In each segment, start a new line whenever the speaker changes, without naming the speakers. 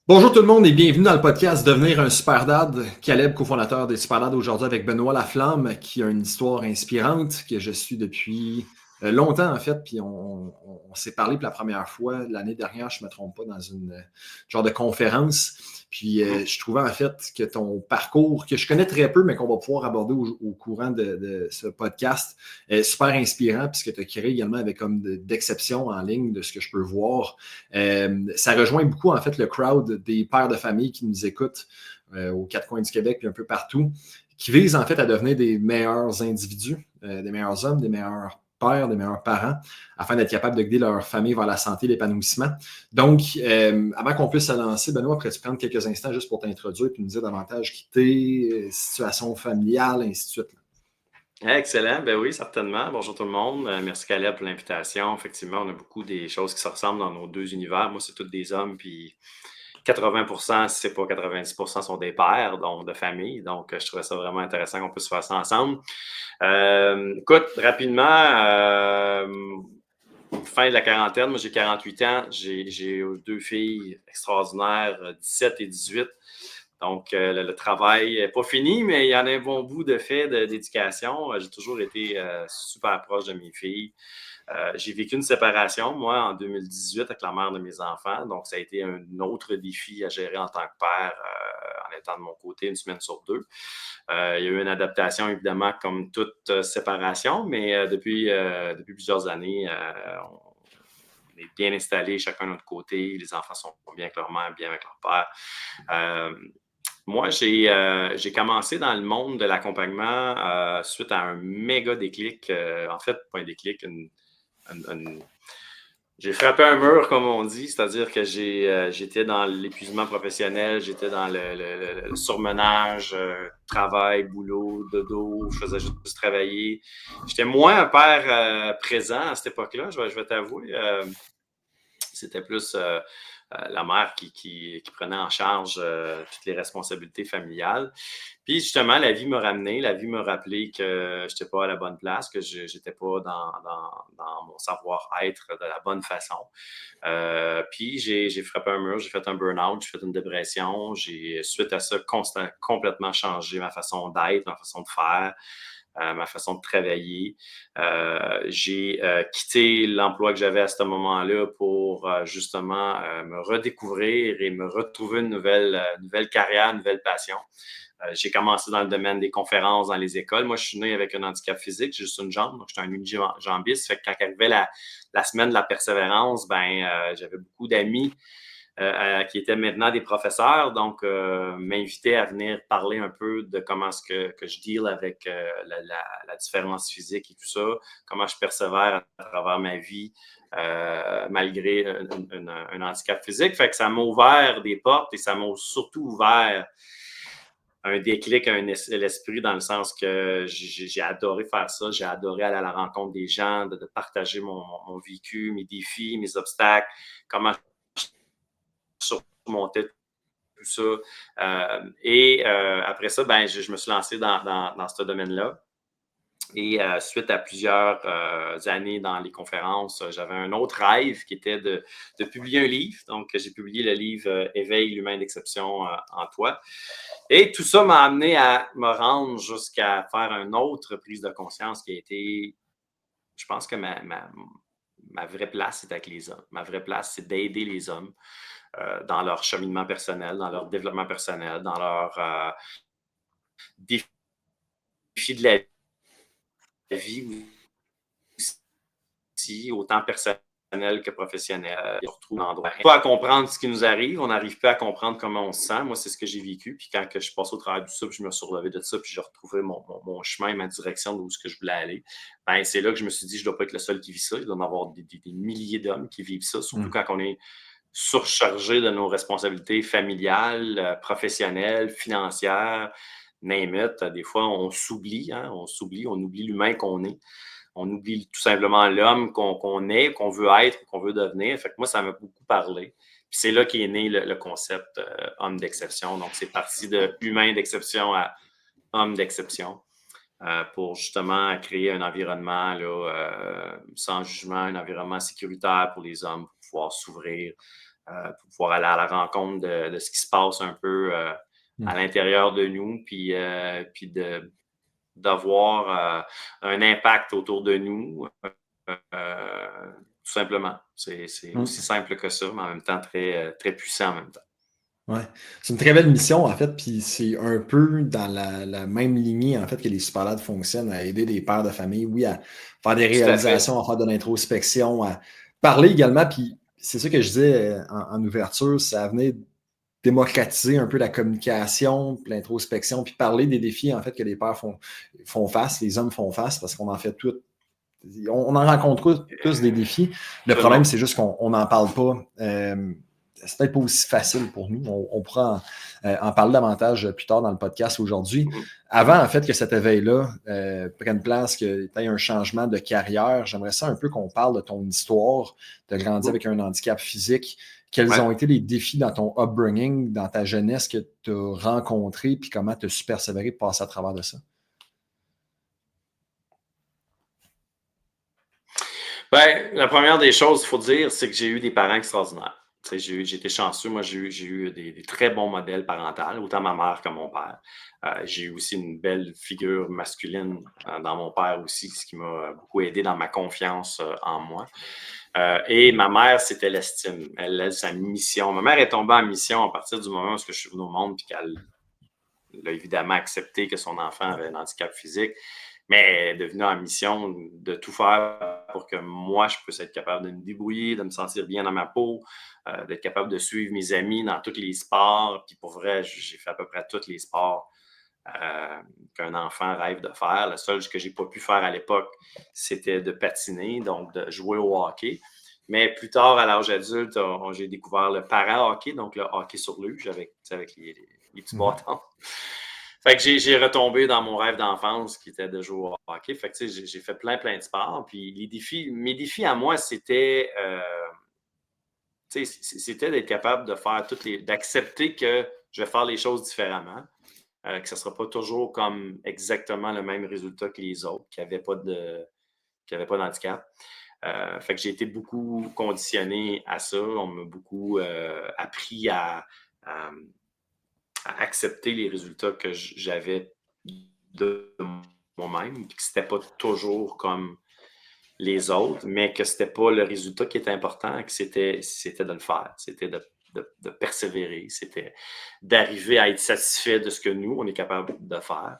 Bonjour tout le monde et bienvenue dans le podcast Devenir un super dad. Caleb, cofondateur des Super Dads, aujourd'hui avec Benoît Laflamme, qui a une histoire inspirante que je suis depuis longtemps en fait. Puis on s'est parlé pour la première fois l'année dernière, je ne me trompe pas, dans une genre de conférence. Puis je trouvais en fait que ton parcours, que je connais très peu, mais qu'on va pouvoir aborder au courant de ce podcast, est super inspirant, puisque tu as créé également avec comme d'exception en ligne de ce que je peux voir. Ça rejoint beaucoup, en fait, le crowd des pères de famille qui nous écoutent aux quatre coins du Québec puis un peu partout, qui visent, en fait, à devenir des meilleurs individus, des meilleurs hommes, des meilleurs pères, des meilleurs parents, afin d'être capables de guider leur famille vers la santé et l'épanouissement. Donc, avant qu'on puisse se lancer, Benoît, pourrais-tu prendre quelques instants juste pour t'introduire et nous dire davantage qui t'es, situation familiale, ainsi de suite?
Excellent, ben oui, certainement. Bonjour tout le monde. Merci Caleb pour l'invitation. Effectivement, on a beaucoup des choses qui se ressemblent dans nos deux univers. Moi, c'est tous des hommes, puis 80%, si c'est pas 90%, sont des pères, donc de famille. Donc, je trouvais ça vraiment intéressant qu'on puisse faire ça ensemble. Écoute, rapidement, fin de la quarantaine, moi j'ai 48 ans, j'ai deux filles extraordinaires, 17 et 18. Donc, le travail n'est pas fini, mais il y en a un bon bout de fait d'éducation. J'ai toujours été super proche de mes filles. J'ai vécu une séparation, moi, en 2018 avec la mère de mes enfants. Donc, ça a été un autre défi à gérer en tant que père, en étant de mon côté une semaine sur deux. Il y a eu une adaptation, évidemment, comme toute séparation, mais depuis plusieurs années, on est bien installés chacun de notre côté. Les enfants sont bien avec leur mère, bien avec leur père. Euh, Moi, j'ai commencé dans le monde de l'accompagnement suite à un méga déclic. En fait, pas un déclic, j'ai frappé un mur, comme on dit, c'est-à-dire que j'étais dans l'épuisement professionnel, j'étais dans le surmenage, travail, boulot, dodo, je faisais juste travailler. J'étais moins un père présent à cette époque-là, je vais t'avouer. C'était plus la mère qui prenait en charge toutes les responsabilités familiales. Puis justement, la vie m'a rappelé que je n'étais pas à la bonne place, que je n'étais pas dans mon savoir-être de la bonne façon. Puis j'ai frappé un mur, j'ai fait un burn-out, j'ai fait une dépression. Suite à ça, complètement changé ma façon d'être, ma façon de faire, ma façon de travailler. J'ai quitté l'emploi que j'avais à ce moment-là pour justement me redécouvrir et me retrouver une nouvelle carrière, une nouvelle passion. J'ai commencé dans le domaine des conférences dans les écoles. Moi, je suis né avec un handicap physique, j'ai juste une jambe, donc j'étais un unijambiste. Fait que quand arrivait la semaine de la persévérance, j'avais beaucoup d'amis qui étaient maintenant des professeurs, donc m'invitaient à venir parler un peu de comment est-ce que je deal avec la différence physique et tout ça, comment je persévère à travers ma vie malgré un handicap physique. Fait que ça m'a ouvert des portes et ça m'a surtout ouvert un déclic à l'esprit dans le sens que j'ai adoré faire ça, j'ai adoré aller à la rencontre des gens, de partager mon vécu, mes défis, mes obstacles, comment je surmontais tout ça. Après ça, je me suis lancé dans ce domaine-là. Et suite à plusieurs années dans les conférences, j'avais un autre rêve qui était de publier un livre. Donc, j'ai publié le livre Éveille l'humain d'exception en toi. Et tout ça m'a amené à me rendre jusqu'à faire une autre prise de conscience qui a été, je pense que ma vraie place, c'est avec les hommes. Ma vraie place, c'est d'aider les hommes dans leur cheminement personnel, dans leur développement personnel, dans leur défis de la vie aussi, autant personnel que professionnel. On retrouve l'endroit. On pas à comprendre ce qui nous arrive, on n'arrive pas à comprendre comment on se sent. Moi, c'est ce que j'ai vécu. Puis quand que je passe au travers de ça, puis je me suis relevé de ça, puis j'ai retrouvé mon chemin et ma direction d'où que je voulais aller, c'est là que je me suis dit, je ne dois pas être le seul qui vit ça. Il doit y en avoir des milliers d'hommes qui vivent ça, surtout quand on est surchargé de nos responsabilités familiales, professionnelles, financières, name it. Des fois, on s'oublie, hein, on oublie l'humain qu'on est. On oublie tout simplement l'homme qu'on est, qu'on veut être, qu'on veut devenir. Fait que moi, ça m'a beaucoup parlé. Puis c'est là qu'est né le concept homme d'exception. Donc, c'est parti de humain d'exception à homme d'exception pour justement créer un environnement là, sans jugement, un environnement sécuritaire pour les hommes, pour pouvoir s'ouvrir, pour pouvoir aller à la rencontre de ce qui se passe un peu à l'intérieur de nous, puis d'avoir un impact autour de nous, tout simplement. C'est aussi simple que ça, mais en même temps très, très puissant en même temps.
Ouais. C'est une très belle mission, en fait, puis c'est un peu dans la même lignée, en fait, que les Superlads fonctionnent, à aider des pères de famille, oui, à faire des
Tout à fait.
réalisations, à faire de l'introspection, à parler également, puis c'est ça que je disais en ouverture, ça venait démocratiser un peu la communication, puis l'introspection, puis parler des défis, en fait, que les pères font face, les hommes font face, parce qu'on en fait tout. On en rencontre tous des défis. Le
Tout le
problème,
monde.
c'est juste qu'on n'en parle pas. C'est peut-être pas aussi facile pour nous. On pourra en parler davantage plus tard dans le podcast aujourd'hui. Avant, en fait, que cet éveil-là prenne place, que tu aies un changement de carrière, j'aimerais ça un peu qu'on parle de ton histoire. Tu as grandi avec un handicap physique. Quels ont été les défis dans ton upbringing, dans ta jeunesse que tu as rencontrés, puis comment tu as su persévérer de passer à travers de ça?
Ben, la première des choses, il faut dire, c'est que j'ai eu des parents extraordinaires. J'ai été chanceux. Moi, j'ai eu des très bons modèles parentaux, autant ma mère que mon père. J'ai eu aussi une belle figure masculine dans mon père aussi, ce qui m'a beaucoup aidé dans ma confiance en moi. Et ma mère, c'était l'estime. Elle, sa mission. Ma mère est tombée en mission à partir du moment où je suis venu au monde, puis qu'elle a évidemment accepté que son enfant avait un handicap physique, mais elle est devenue en mission de tout faire pour que moi, je puisse être capable de me débrouiller, de me sentir bien dans ma peau, d'être capable de suivre mes amis dans tous les sports. Puis pour vrai, j'ai fait à peu près tous les sports qu'un enfant rêve de faire. Le seul que j'ai pas pu faire à l'époque, c'était de patiner, donc de jouer au hockey. Mais plus tard, à l'âge adulte, j'ai découvert le para-hockey, donc le hockey sur luge avec les petits bâtons. Fait que j'ai retombé dans mon rêve d'enfance qui était de jouer au hockey. Fait que j'ai fait plein de sports. Puis mes défis à moi, c'était d'être capable de faire d'accepter que je vais faire les choses différemment. Que ce ne sera pas toujours comme exactement le même résultat que les autres qui n'avaient pas d'handicap. Fait que j'ai été beaucoup conditionné à ça. On m'a beaucoup appris à accepter les résultats que j'avais de moi-même, puis que c'était pas toujours comme les autres, mais que c'était pas le résultat qui était important, que c'était de le faire, c'était de persévérer, c'était d'arriver à être satisfait de ce que nous, on est capable de faire.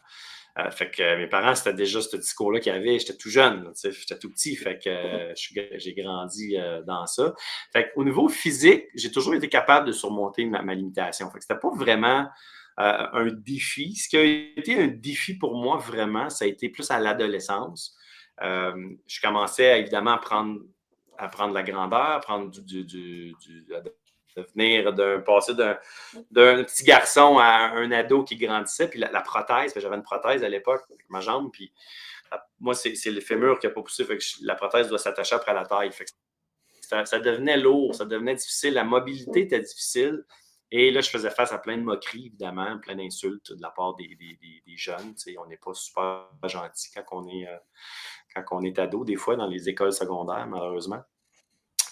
Fait que mes parents, c'était déjà ce discours-là qu'ils avaient. J'étais tout jeune, j'étais tout petit, fait que j'ai grandi dans ça. Fait qu'au niveau physique, j'ai toujours été capable de surmonter ma limitation. Fait que c'était pas vraiment un défi. Ce qui a été un défi pour moi, vraiment, ça a été plus à l'adolescence. Je commençais évidemment à prendre la grandeur, à prendre passer d'un petit garçon à un ado qui grandissait, puis la prothèse, j'avais une prothèse à l'époque avec ma jambe, puis moi, c'est le fémur qui n'a pas poussé, fait que la prothèse doit s'attacher après la taille. Fait que ça devenait lourd, ça devenait difficile, la mobilité était difficile. Et là, je faisais face à plein de moqueries, évidemment, plein d'insultes de la part des jeunes. On n'est pas super gentil quand on est ado, des fois, dans les écoles secondaires, malheureusement.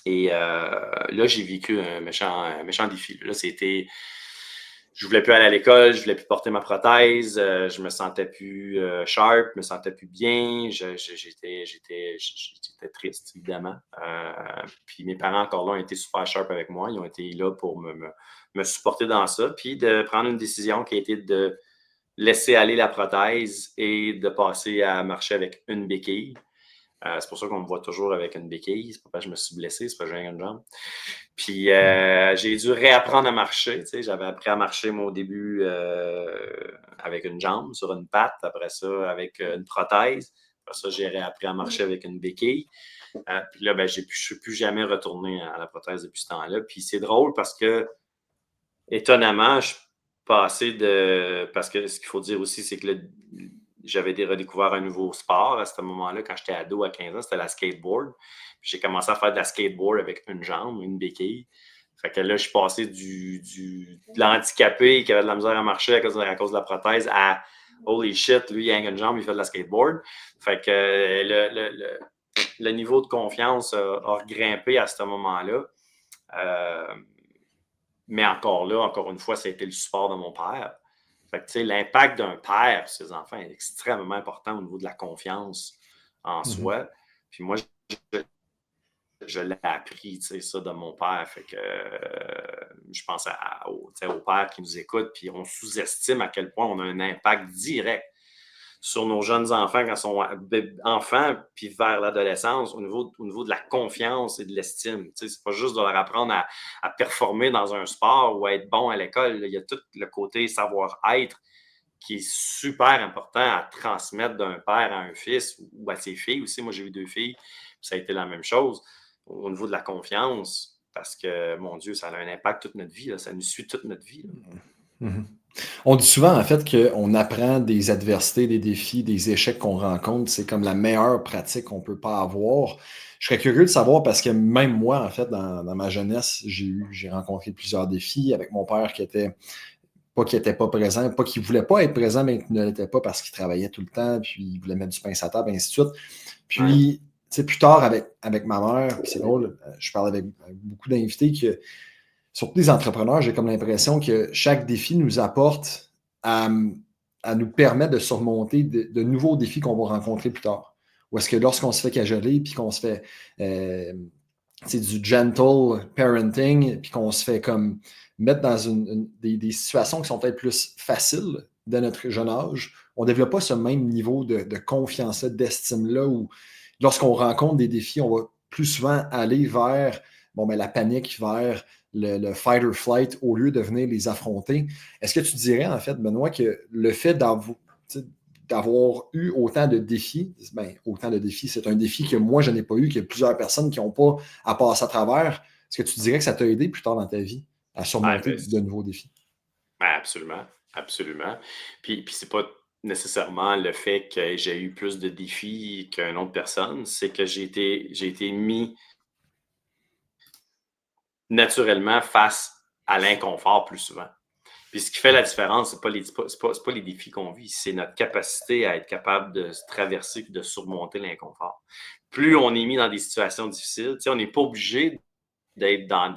Et là, j'ai vécu un méchant défi. Là, c'était... Je voulais plus aller à l'école, je voulais plus porter ma prothèse, je me sentais plus sharp, je me sentais plus bien, j'étais triste, évidemment. Puis mes parents, encore là, ont été super sharp avec moi. Ils ont été là pour me supporter dans ça, puis de prendre une décision qui a été de laisser aller la prothèse et de passer à marcher avec une béquille. C'est pour ça qu'on me voit toujours avec une béquille. C'est pas parce que je me suis blessé, c'est pas que j'ai une jambe. Puis j'ai dû réapprendre à marcher. J'avais appris à marcher, moi, au début avec une jambe, sur une patte. Après ça, avec une prothèse. Après ça, j'ai réappris à marcher avec une béquille. Puis là, je ne suis plus jamais retourné à la prothèse depuis ce temps-là. Puis c'est drôle parce que, étonnamment, je suis passé de... Parce que ce qu'il faut dire aussi, c'est que j'avais redécouvert un nouveau sport à ce moment-là, quand j'étais ado à 15 ans, c'était la skateboard. Puis j'ai commencé à faire de la skateboard avec une jambe, une béquille. Fait que là, je suis passé de l'handicapé qui avait de la misère à marcher à cause de la prothèse à holy shit, lui, il a une jambe, il fait de la skateboard. Fait que le niveau de confiance a grimpé à ce moment-là. Mais encore là, encore une fois, ça a été le support de mon père. Fait que, tu sais, l'impact d'un père sur ses enfants est extrêmement important au niveau de la confiance en soi. Puis moi, je l'ai appris, tu sais, ça de mon père. Fait que je pense au père qui nous écoute, puis on sous-estime à quel point on a un impact direct sur nos jeunes enfants quand ils sont enfants, puis vers l'adolescence, au niveau de la confiance et de l'estime. Tu sais, c'est pas juste de leur apprendre à performer dans un sport ou à être bon à l'école. Il y a tout le côté savoir-être qui est super important à transmettre d'un père à un fils ou à ses filles aussi. Moi, j'ai eu 2 filles, ça a été la même chose au niveau de la confiance, parce que, mon Dieu, ça a un impact toute notre vie, là. Ça nous suit toute notre vie, là.
Mhm. On dit souvent, en fait, qu'on apprend des adversités, des défis, des échecs qu'on rencontre. C'est comme la meilleure pratique qu'on peut pas avoir. Je serais curieux de savoir parce que même moi, en fait, dans ma jeunesse, j'ai rencontré plusieurs défis avec mon père qui était pas présent, pas qu'il voulait pas être présent, mais qui ne l'était pas parce qu'il travaillait tout le temps, puis il voulait mettre du pain sur la table, et ainsi de suite.
Ouais.
Puis, tu sais, plus tard, avec ma mère, puis c'est drôle, je parle avec beaucoup d'invités que surtout les entrepreneurs, j'ai comme l'impression que chaque défi nous apporte à, à nous permettre de surmonter de nouveaux défis qu'on va rencontrer plus tard. Ou est-ce que lorsqu'on se fait cajoler, puis qu'on se fait du gentle parenting, puis qu'on se fait comme mettre dans des situations qui sont peut-être plus faciles dès notre jeune âge, on ne développe pas ce même niveau de confiance-là, d'estime-là, où lorsqu'on rencontre des défis, on va plus souvent aller vers la panique, vers le fight or flight au lieu de venir les affronter. Est-ce que tu dirais, en fait, Benoît, que le fait d'avoir eu autant de défis, c'est un défi que moi, je n'ai pas eu, qu'il y a plusieurs personnes qui n'ont pas à passer à travers. Est-ce que tu dirais que ça t'a aidé plus tard dans ta vie à surmonter de nouveaux défis?
Absolument, absolument. Puis c'est pas nécessairement le fait que j'ai eu plus de défis qu'une autre personne, c'est que j'ai été mis naturellement face à l'inconfort plus souvent. Puis ce qui fait la différence, c'est pas les défis qu'on vit, c'est notre capacité à être capable de se traverser et de surmonter l'inconfort. Plus on est mis dans des situations difficiles, on n'est pas obligé d'être dans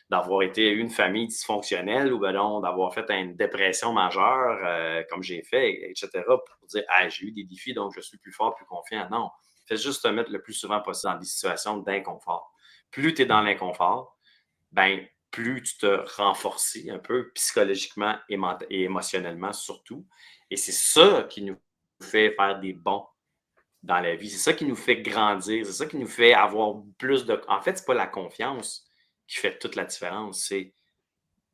d'avoir été une famille dysfonctionnelle ou d'avoir fait une dépression majeure comme j'ai fait, etc., pour dire j'ai eu des défis, donc je suis plus fort, plus confiant. Non, fais juste te mettre le plus souvent possible dans des situations d'inconfort. Plus tu es dans l'inconfort, plus tu te renforces un peu psychologiquement et émotionnellement surtout. Et c'est ça qui nous fait faire des bons dans la vie. C'est ça qui nous fait grandir. C'est ça qui nous fait avoir plus de... En fait, c'est pas la confiance qui fait toute la différence. C'est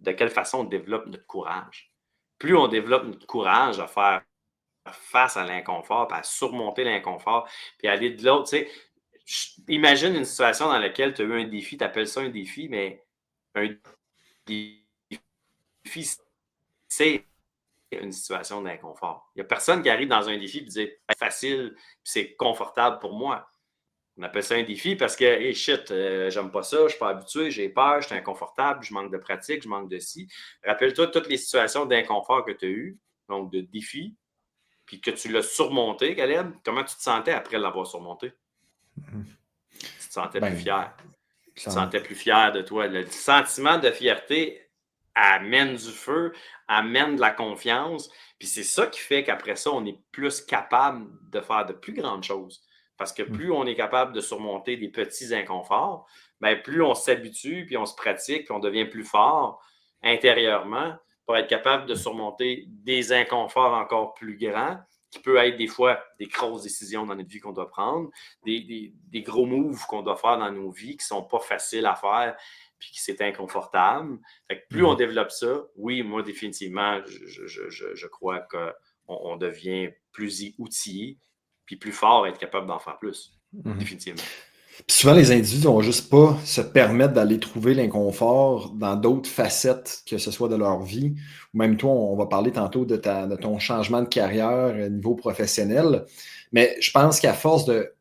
de quelle façon on développe notre courage. Plus on développe notre courage à faire face à l'inconfort, puis à surmonter l'inconfort, puis aller de l'autre, imagine une situation dans laquelle tu as eu un défi, tu appelles ça un défi, mais un défi, c'est une situation d'inconfort. Il n'y a personne qui arrive dans un défi et dit c'est facile, c'est confortable pour moi. On appelle ça un défi parce que, hey, shit, j'aime pas ça, je suis pas habitué, j'ai peur, je suis inconfortable, je manque de pratique, je manque de ci. Rappelle-toi toutes les situations d'inconfort que tu as eues, donc de défis, puis que tu l'as surmonté, Caleb. Comment tu te sentais après l'avoir surmonté? Tu te sentais plus fier. Tu te sentais plus fier de toi. Le sentiment de fierté amène du feu, amène de la confiance. Puis c'est ça qui fait qu'après ça, on est plus capable de faire de plus grandes choses. Parce que plus on est capable de surmonter des petits inconforts, plus on s'habitue, puis on se pratique, puis on devient plus fort intérieurement pour être capable de surmonter des inconforts encore plus grands, qui peut être des fois des grosses décisions dans notre vie qu'on doit prendre, des gros moves qu'on doit faire dans nos vies qui ne sont pas faciles à faire, puis qui c'est inconfortable. Fait que plus on développe ça, oui, moi, définitivement, je crois qu'on devient plus outillé, puis plus fort à être capable d'en faire plus. Définitivement.
Puis souvent, les individus ne vont juste pas se permettre d'aller trouver l'inconfort dans d'autres facettes, que ce soit de leur vie, ou même toi, on va parler tantôt de ton changement de carrière au niveau professionnel. Mais je pense qu'à force de...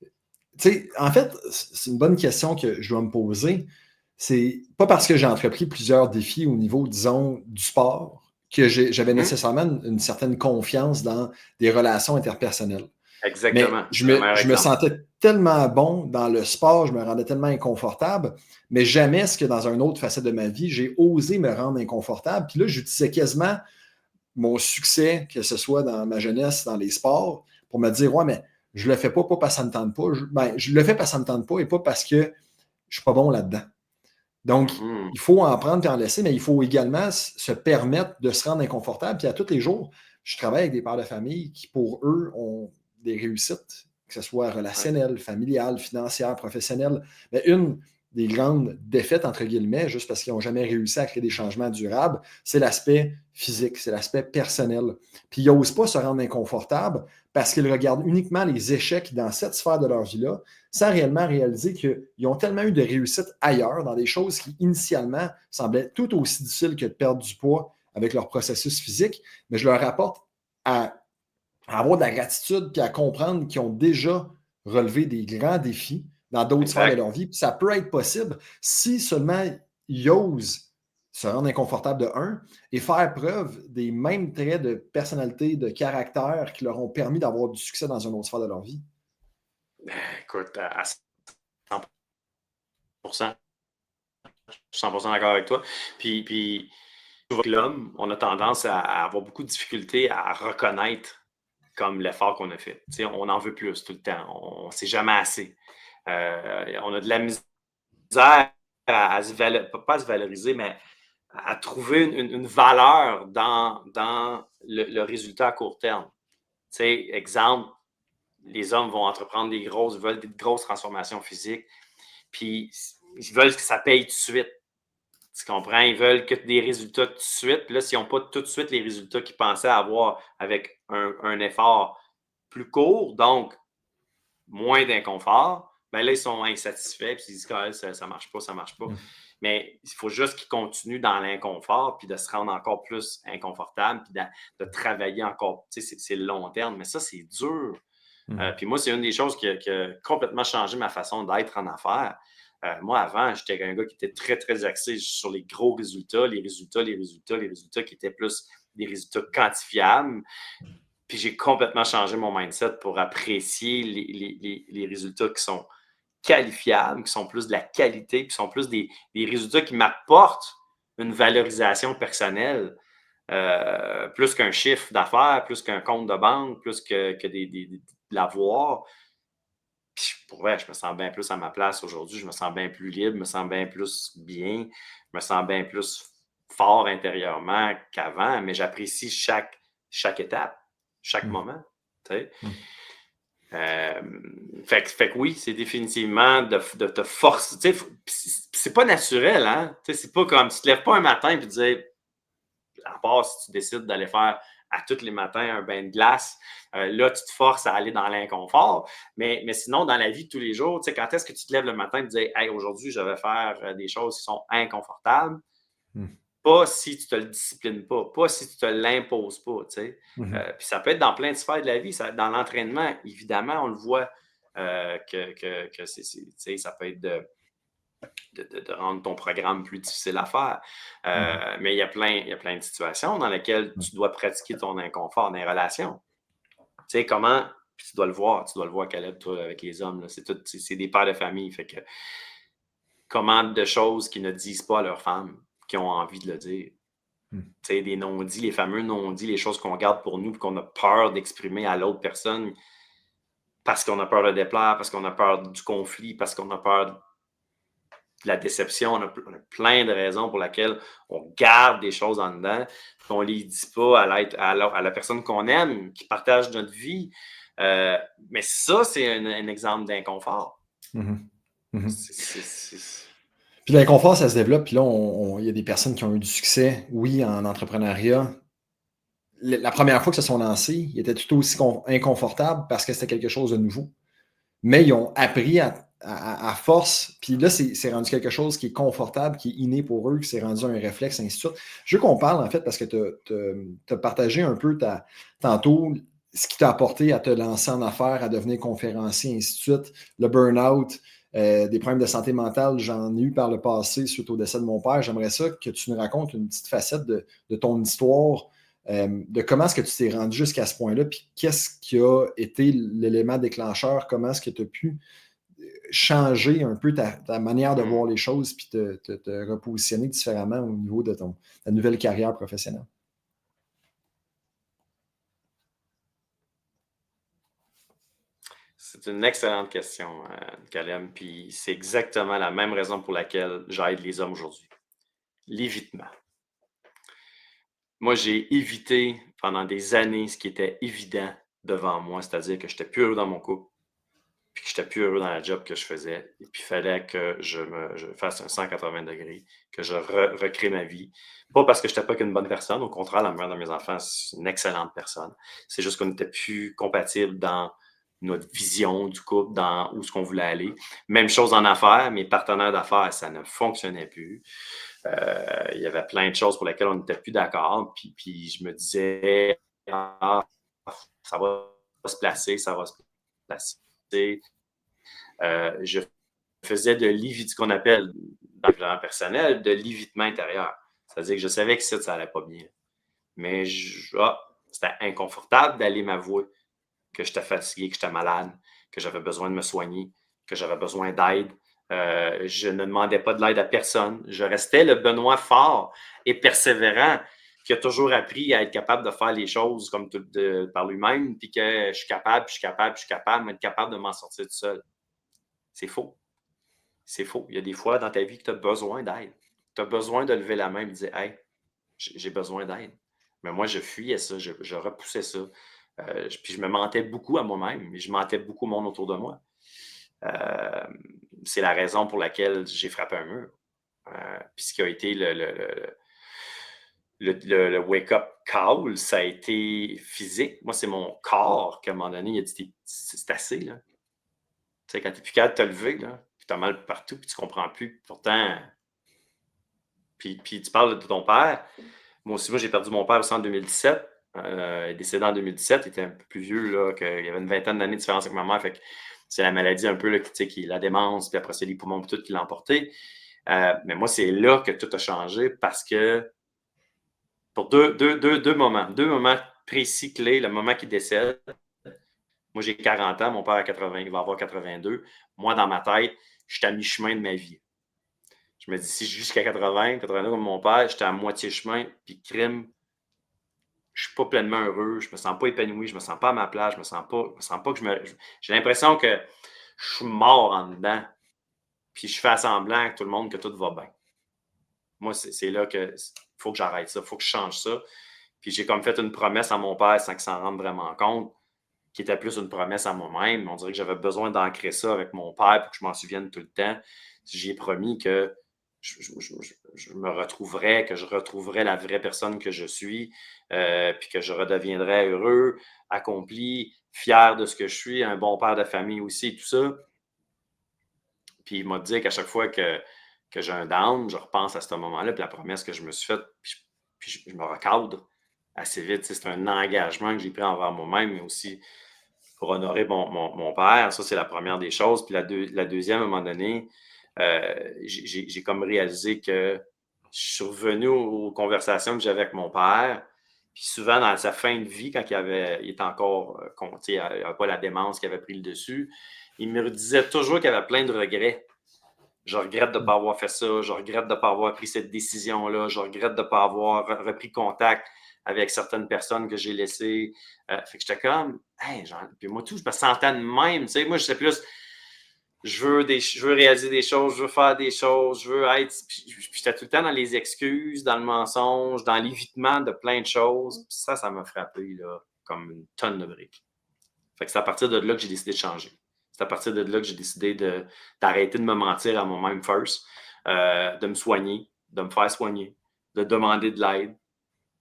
Tu sais, en fait, c'est une bonne question que je dois me poser. C'est pas parce que j'ai entrepris plusieurs défis au niveau, disons, du sport que j'avais nécessairement une certaine confiance dans des relations interpersonnelles.
Exactement.
Mais
C'est le meilleur
je me
exemple.
sentais tellement bon dans le sport, je me rendais tellement inconfortable, mais jamais est-ce que dans une autre facette de ma vie, j'ai osé me rendre inconfortable. Puis là, j'utilisais quasiment mon succès, que ce soit dans ma jeunesse, dans les sports, pour me dire, ouais, mais je le fais pas parce que ça ne me tente pas. Je le fais parce que ça ne me tente pas et pas parce que je ne suis pas bon là-dedans. Donc, il faut en prendre et en laisser, mais il faut également se permettre de se rendre inconfortable. Puis à tous les jours, je travaille avec des pères de famille qui, pour eux, ont des réussites, que ce soit relationnelles, familiales, financières, professionnelles. Mais une des grandes défaites, entre guillemets, juste parce qu'ils n'ont jamais réussi à créer des changements durables, c'est l'aspect physique, c'est l'aspect personnel. Puis ils n'osent pas se rendre inconfortable parce qu'ils regardent uniquement les échecs dans cette sphère de leur vie-là, sans réellement réaliser qu'ils ont tellement eu de réussite ailleurs, dans des choses qui initialement semblaient tout aussi difficiles que de perdre du poids avec leur processus physique, mais je leur apporte à avoir de la gratitude puis à comprendre qu'ils ont déjà relevé des grands défis dans d'autres sphères de leur vie. Puis ça peut être possible si seulement ils osent se rendre inconfortable de un et faire preuve des mêmes traits de personnalité, de caractère qui leur ont permis d'avoir du succès dans une autre sphère de leur vie.
Écoute, à 100%, je suis 100% d'accord avec toi. Puis l'homme, on a tendance à avoir beaucoup de difficultés à reconnaître comme l'effort qu'on a fait. Tu sais, on en veut plus tout le temps. On ne sait jamais assez. On a de la misère pas à se valoriser, mais à trouver une valeur dans le résultat à court terme. Tu sais, exemple, les hommes vont entreprendre veulent des grosses transformations physiques, puis ils veulent que ça paye tout de suite. Tu comprends? Ils veulent que des résultats tout de suite. Puis là, s'ils n'ont pas tout de suite les résultats qu'ils pensaient avoir avec un effort plus court, donc moins d'inconfort, ben là, ils sont insatisfaits, puis ils disent que ça ne marche pas, ça ne marche pas. Mais il faut juste qu'ils continuent dans l'inconfort, puis de se rendre encore plus inconfortable, puis de travailler encore. Tu sais, c'est le long terme, mais ça, c'est dur. Puis moi, c'est une des choses qui a complètement changé ma façon d'être en affaires. Moi, avant, j'étais un gars qui était très, très axé sur les gros résultats, les résultats qui étaient plus des résultats quantifiables. Puis j'ai complètement changé mon mindset pour apprécier les résultats qui sont qualifiables, qui sont plus de la qualité, qui sont plus des résultats qui m'apportent une valorisation personnelle, plus qu'un chiffre d'affaires, plus qu'un compte de banque, plus que de l'avoir. Puis pour vrai, je me sens bien plus à ma place aujourd'hui. Je me sens bien plus libre, je me sens bien plus bien, je me sens bien plus fort intérieurement qu'avant, mais j'apprécie chaque étape, chaque moment. Tu sais. Fait que oui, c'est définitivement de te forcer. C'est pas naturel, hein? C'est pas comme tu te lèves pas un matin et tu dis, à part si tu décides d'aller faire à tous les matins un bain de glace, là, tu te forces à aller dans l'inconfort. Mais sinon, dans la vie de tous les jours, quand est-ce que tu te lèves le matin et tu dis, hey, aujourd'hui, je vais faire des choses qui sont inconfortables? Pas si tu te le disciplines pas si tu te l'imposes pas. Puis ça peut être dans plein de sphères de la vie. Dans l'entraînement, évidemment, on le voit que ça peut être de rendre ton programme plus difficile à faire. Mais il y a plein de situations dans lesquelles tu dois pratiquer ton inconfort dans les relations. Tu sais, comment, puis tu dois le voir, Caleb, toi, avec les hommes, là, c'est des pères de famille. Fait que comment de choses qu'ils ne disent pas à leurs femmes, qui ont envie de le dire. Tu sais, des non-dits, les fameux non-dits, les choses qu'on garde pour nous et qu'on a peur d'exprimer à l'autre personne parce qu'on a peur de déplaire, parce qu'on a peur du conflit, parce qu'on a peur de la déception. On a plein de raisons pour lesquelles on garde des choses en dedans, qu'on ne les dit pas à la personne qu'on aime, qui partage notre vie. Mais ça, c'est un exemple d'inconfort.
Puis l'inconfort, ça se développe. Puis là, il y a des personnes qui ont eu du succès, oui, en entrepreneuriat. La première fois que se sont lancés, ils étaient tout aussi inconfortables parce que c'était quelque chose de nouveau. Mais ils ont appris à force. Puis là, c'est rendu quelque chose qui est confortable, qui est inné pour eux, qui s'est rendu un réflexe, ainsi de suite. Je veux qu'on parle, en fait, parce que tu as partagé un peu tantôt ce qui t'a apporté à te lancer en affaires, à devenir conférencier, ainsi de suite, le burn-out, des problèmes de santé mentale, j'en ai eu par le passé suite au décès de mon père. J'aimerais ça que tu nous racontes une petite facette de ton histoire de comment est-ce que tu t'es rendu jusqu'à ce point-là, puis qu'est-ce qui a été l'élément déclencheur, comment est-ce que tu as pu changer un peu ta manière de voir les choses, puis te repositionner différemment au niveau de ta nouvelle carrière professionnelle?
C'est une excellente question, Caleb, puis c'est exactement la même raison pour laquelle j'aide les hommes aujourd'hui. L'évitement. Moi, j'ai évité pendant des années ce qui était évident devant moi, c'est-à-dire que j'étais plus heureux dans mon couple, puis que j'étais plus heureux dans la job que je faisais, et puis il fallait que je fasse un 180 degrés, que je recrée ma vie. Pas parce que je n'étais pas qu'une bonne personne, au contraire, la mère de mes enfants, c'est une excellente personne. C'est juste qu'on n'était plus compatible dans notre vision du couple, dans où ce qu'on voulait aller. Même chose en affaires, mes partenaires d'affaires, ça ne fonctionnait plus. Il y avait plein de choses pour lesquelles on n'était plus d'accord. Puis je me disais, ah, ça va se placer, ça va se placer. Je faisais de ce qu'on appelle dans le plan personnel, de l'évitement intérieur. C'est-à-dire que je savais que ça n'allait pas bien. Mais c'était inconfortable d'aller m'avouer que j'étais fatigué, que j'étais malade, que j'avais besoin de me soigner, que j'avais besoin d'aide. Je ne demandais pas de l'aide à personne. Je restais le Benoît fort et persévérant qui a toujours appris à être capable de faire les choses comme par lui-même, puis que je suis capable, mais être capable de m'en sortir tout seul. C'est faux. C'est faux. Il y a des fois dans ta vie que tu as besoin d'aide. Tu as besoin de lever la main et de dire « Hey, j'ai besoin d'aide. » Mais moi, je fuyais ça, je repoussais ça. Puis je me mentais beaucoup à moi-même, mais je mentais beaucoup au monde autour de moi. C'est la raison pour laquelle j'ai frappé un mur. Puis ce qui a été le wake-up call, ça a été physique. Moi, c'est mon corps qu'à un moment donné, il a dit c'est assez, là. Tu sais, quand tu n'es plus capable de te lever, là, puis tu as mal partout, puis tu ne comprends plus. Pourtant, puis tu parles de ton père. Moi aussi, j'ai perdu mon père aussi en 2017. Il est décédé en 2017. Il était un peu plus vieux, là, il y avait une vingtaine d'années de différence avec ma mère. Fait que c'est la maladie un peu, là, qui la démence, puis après, c'est les poumons, tout qui l'ont emporté. Mais moi, c'est là que tout a changé parce que pour deux moments précis, clés, le moment qu'il décède, moi, j'ai 40 ans, mon père a 80, il va avoir 82. Moi, dans ma tête, j'étais à mi-chemin de ma vie. Je me dis, si je vis jusqu'à 80, 82 comme mon père, j'étais à moitié chemin, puis crime, je suis pas pleinement heureux, je me sens pas épanoui, je me sens pas à ma place, je me sens pas que j'ai l'impression que je suis mort en dedans, puis je fais semblant que tout le monde que tout va bien. Moi, c'est là que faut que j'arrête ça, faut que je change ça. Puis j'ai comme fait une promesse à mon père sans qu'il s'en rende vraiment compte, qui était plus une promesse à moi-même. On dirait que j'avais besoin d'ancrer ça avec mon père pour que je m'en souvienne tout le temps. J'ai promis que je me retrouverais, que je retrouverais la vraie personne que je suis, puis que je redeviendrais heureux, accompli, fier de ce que je suis, un bon père de famille aussi, tout ça. Puis il m'a dit qu'à chaque fois que j'ai un down, je repense à ce moment-là, puis la promesse que je me suis faite, puis je me recadre assez vite. C'est un engagement que j'ai pris envers moi-même, mais aussi pour honorer mon père. Ça, c'est la première des choses. Puis la deuxième, à un moment donné, j'ai comme réalisé que je suis revenu aux conversations que j'avais avec mon père. Puis souvent, dans sa fin de vie, quand il était encore, il n'avait pas la démence qui avait pris le dessus, il me disait toujours qu'il avait plein de regrets. Je regrette de ne pas avoir fait ça, je regrette de ne pas avoir pris cette décision-là, je regrette de ne pas avoir repris contact avec certaines personnes que j'ai laissées. Fait que j'étais comme, hey, puis moi, tout, je me sentais de même. Tu sais, moi, je sais plus, je veux réaliser des choses, je veux faire des choses, je veux être. Puis j'étais tout le temps dans les excuses, dans le mensonge, dans l'évitement de plein de choses. Puis ça m'a frappé là, comme une tonne de briques. Fait que c'est à partir de là que j'ai décidé de changer. C'est à partir de là que j'ai décidé d'arrêter de me mentir à moi-même first, de me soigner, de me faire soigner, de demander de l'aide.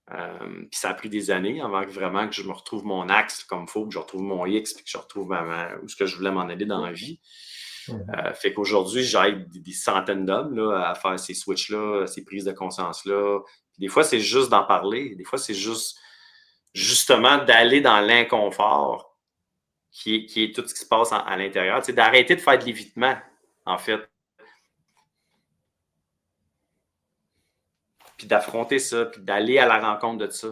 Puis ça a pris des années avant que vraiment que je me retrouve mon axe comme il faut, que je retrouve mon X, puis que je retrouve où ce que je voulais m'en aller dans la vie. Fait qu'aujourd'hui, j'aide des centaines d'hommes là, à faire ces switches-là, ces prises de conscience-là. Puis des fois, c'est juste d'en parler. Des fois, c'est juste justement d'aller dans l'inconfort qui est tout ce qui se passe à l'intérieur. Tu sais, d'arrêter de faire de l'évitement, en fait. Puis d'affronter ça, puis d'aller à la rencontre de ça.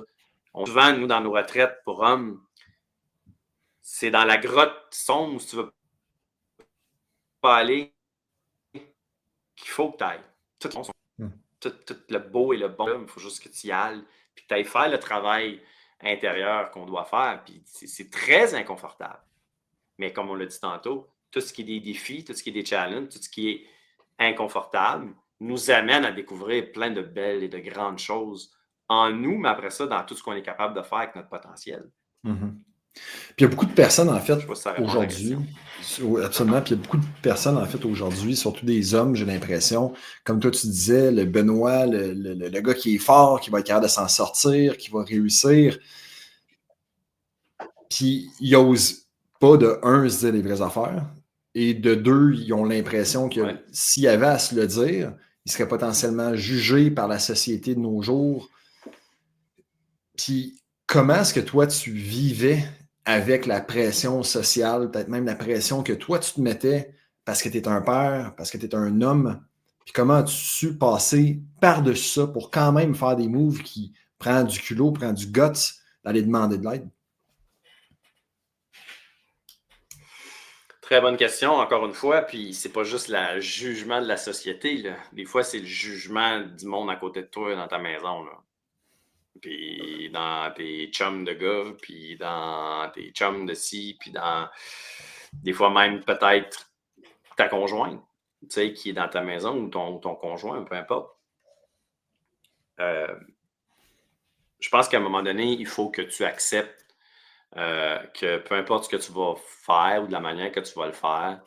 Souvent, nous, dans nos retraites pour hommes, c'est dans la grotte sombre où tu ne veux pas aller qu'il faut que tu ailles. Tout le beau et le bon, il faut juste que tu y ailles, puis que tu ailles faire le travail intérieur qu'on doit faire. Puis c'est très inconfortable. Mais comme on l'a dit tantôt, tout ce qui est des défis, tout ce qui est des challenges, tout ce qui est inconfortable nous amène à découvrir plein de belles et de grandes choses en nous, mais après ça, dans tout ce qu'on est capable de faire avec notre potentiel.
Mm-hmm. Puis il y a beaucoup de personnes, en fait,
Si
aujourd'hui, absolument, puis il y a beaucoup de personnes, en fait, aujourd'hui, surtout des hommes, j'ai l'impression, comme toi tu disais, le Benoît, le gars qui est fort, qui va être capable de s'en sortir, qui va réussir, puis il n'ose pas, de un, se dire les vraies affaires, et de deux, ils ont l'impression que s'il y avait à se le dire, il serait potentiellement jugé par la société de nos jours. Puis comment est-ce que toi, tu vivais avec la pression sociale, peut-être même la pression que toi, tu te mettais parce que tu es un père, parce que tu es un homme? Puis comment as-tu su passer par-dessus ça pour quand même faire des moves qui prennent du culot, prennent du guts d'aller demander de l'aide?
Très bonne question, encore une fois. Puis c'est pas juste le jugement de la société, là. Des fois, c'est le jugement du monde à côté de toi dans ta maison, là. Puis dans tes chums de gars, puis dans tes chums de ci, puis dans des fois même peut-être ta conjointe, tu sais, qui est dans ta maison ou ton conjoint, peu importe. Je pense qu'à un moment donné, il faut que tu acceptes que peu importe ce que tu vas faire ou de la manière que tu vas le faire,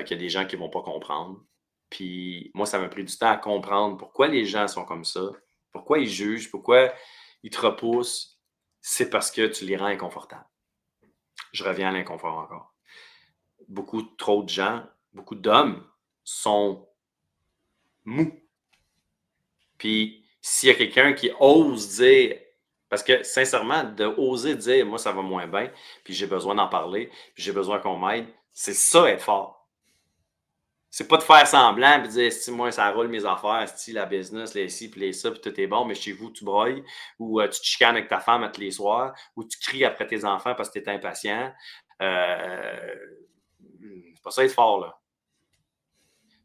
qu'il y a des gens qui ne vont pas comprendre. Puis moi, ça m'a pris du temps à comprendre pourquoi les gens sont comme ça, pourquoi ils jugent, pourquoi ils te repoussent. C'est parce que tu les rends inconfortables. Je reviens à l'inconfort encore. Beaucoup trop de gens, beaucoup d'hommes sont mous. Puis s'il y a quelqu'un qui ose dire, parce que sincèrement, de oser dire, moi, ça va moins bien, puis j'ai besoin d'en parler, puis j'ai besoin qu'on m'aide, c'est ça être fort. C'est pas de faire semblant puis dire si moi ça roule mes affaires, si la business, les ci puis les ça, puis tout est bon, mais chez vous, tu broyes, ou tu te chicanes avec ta femme tous les soirs, ou tu cries après tes enfants parce que tu es impatient. C'est pas ça être fort, là.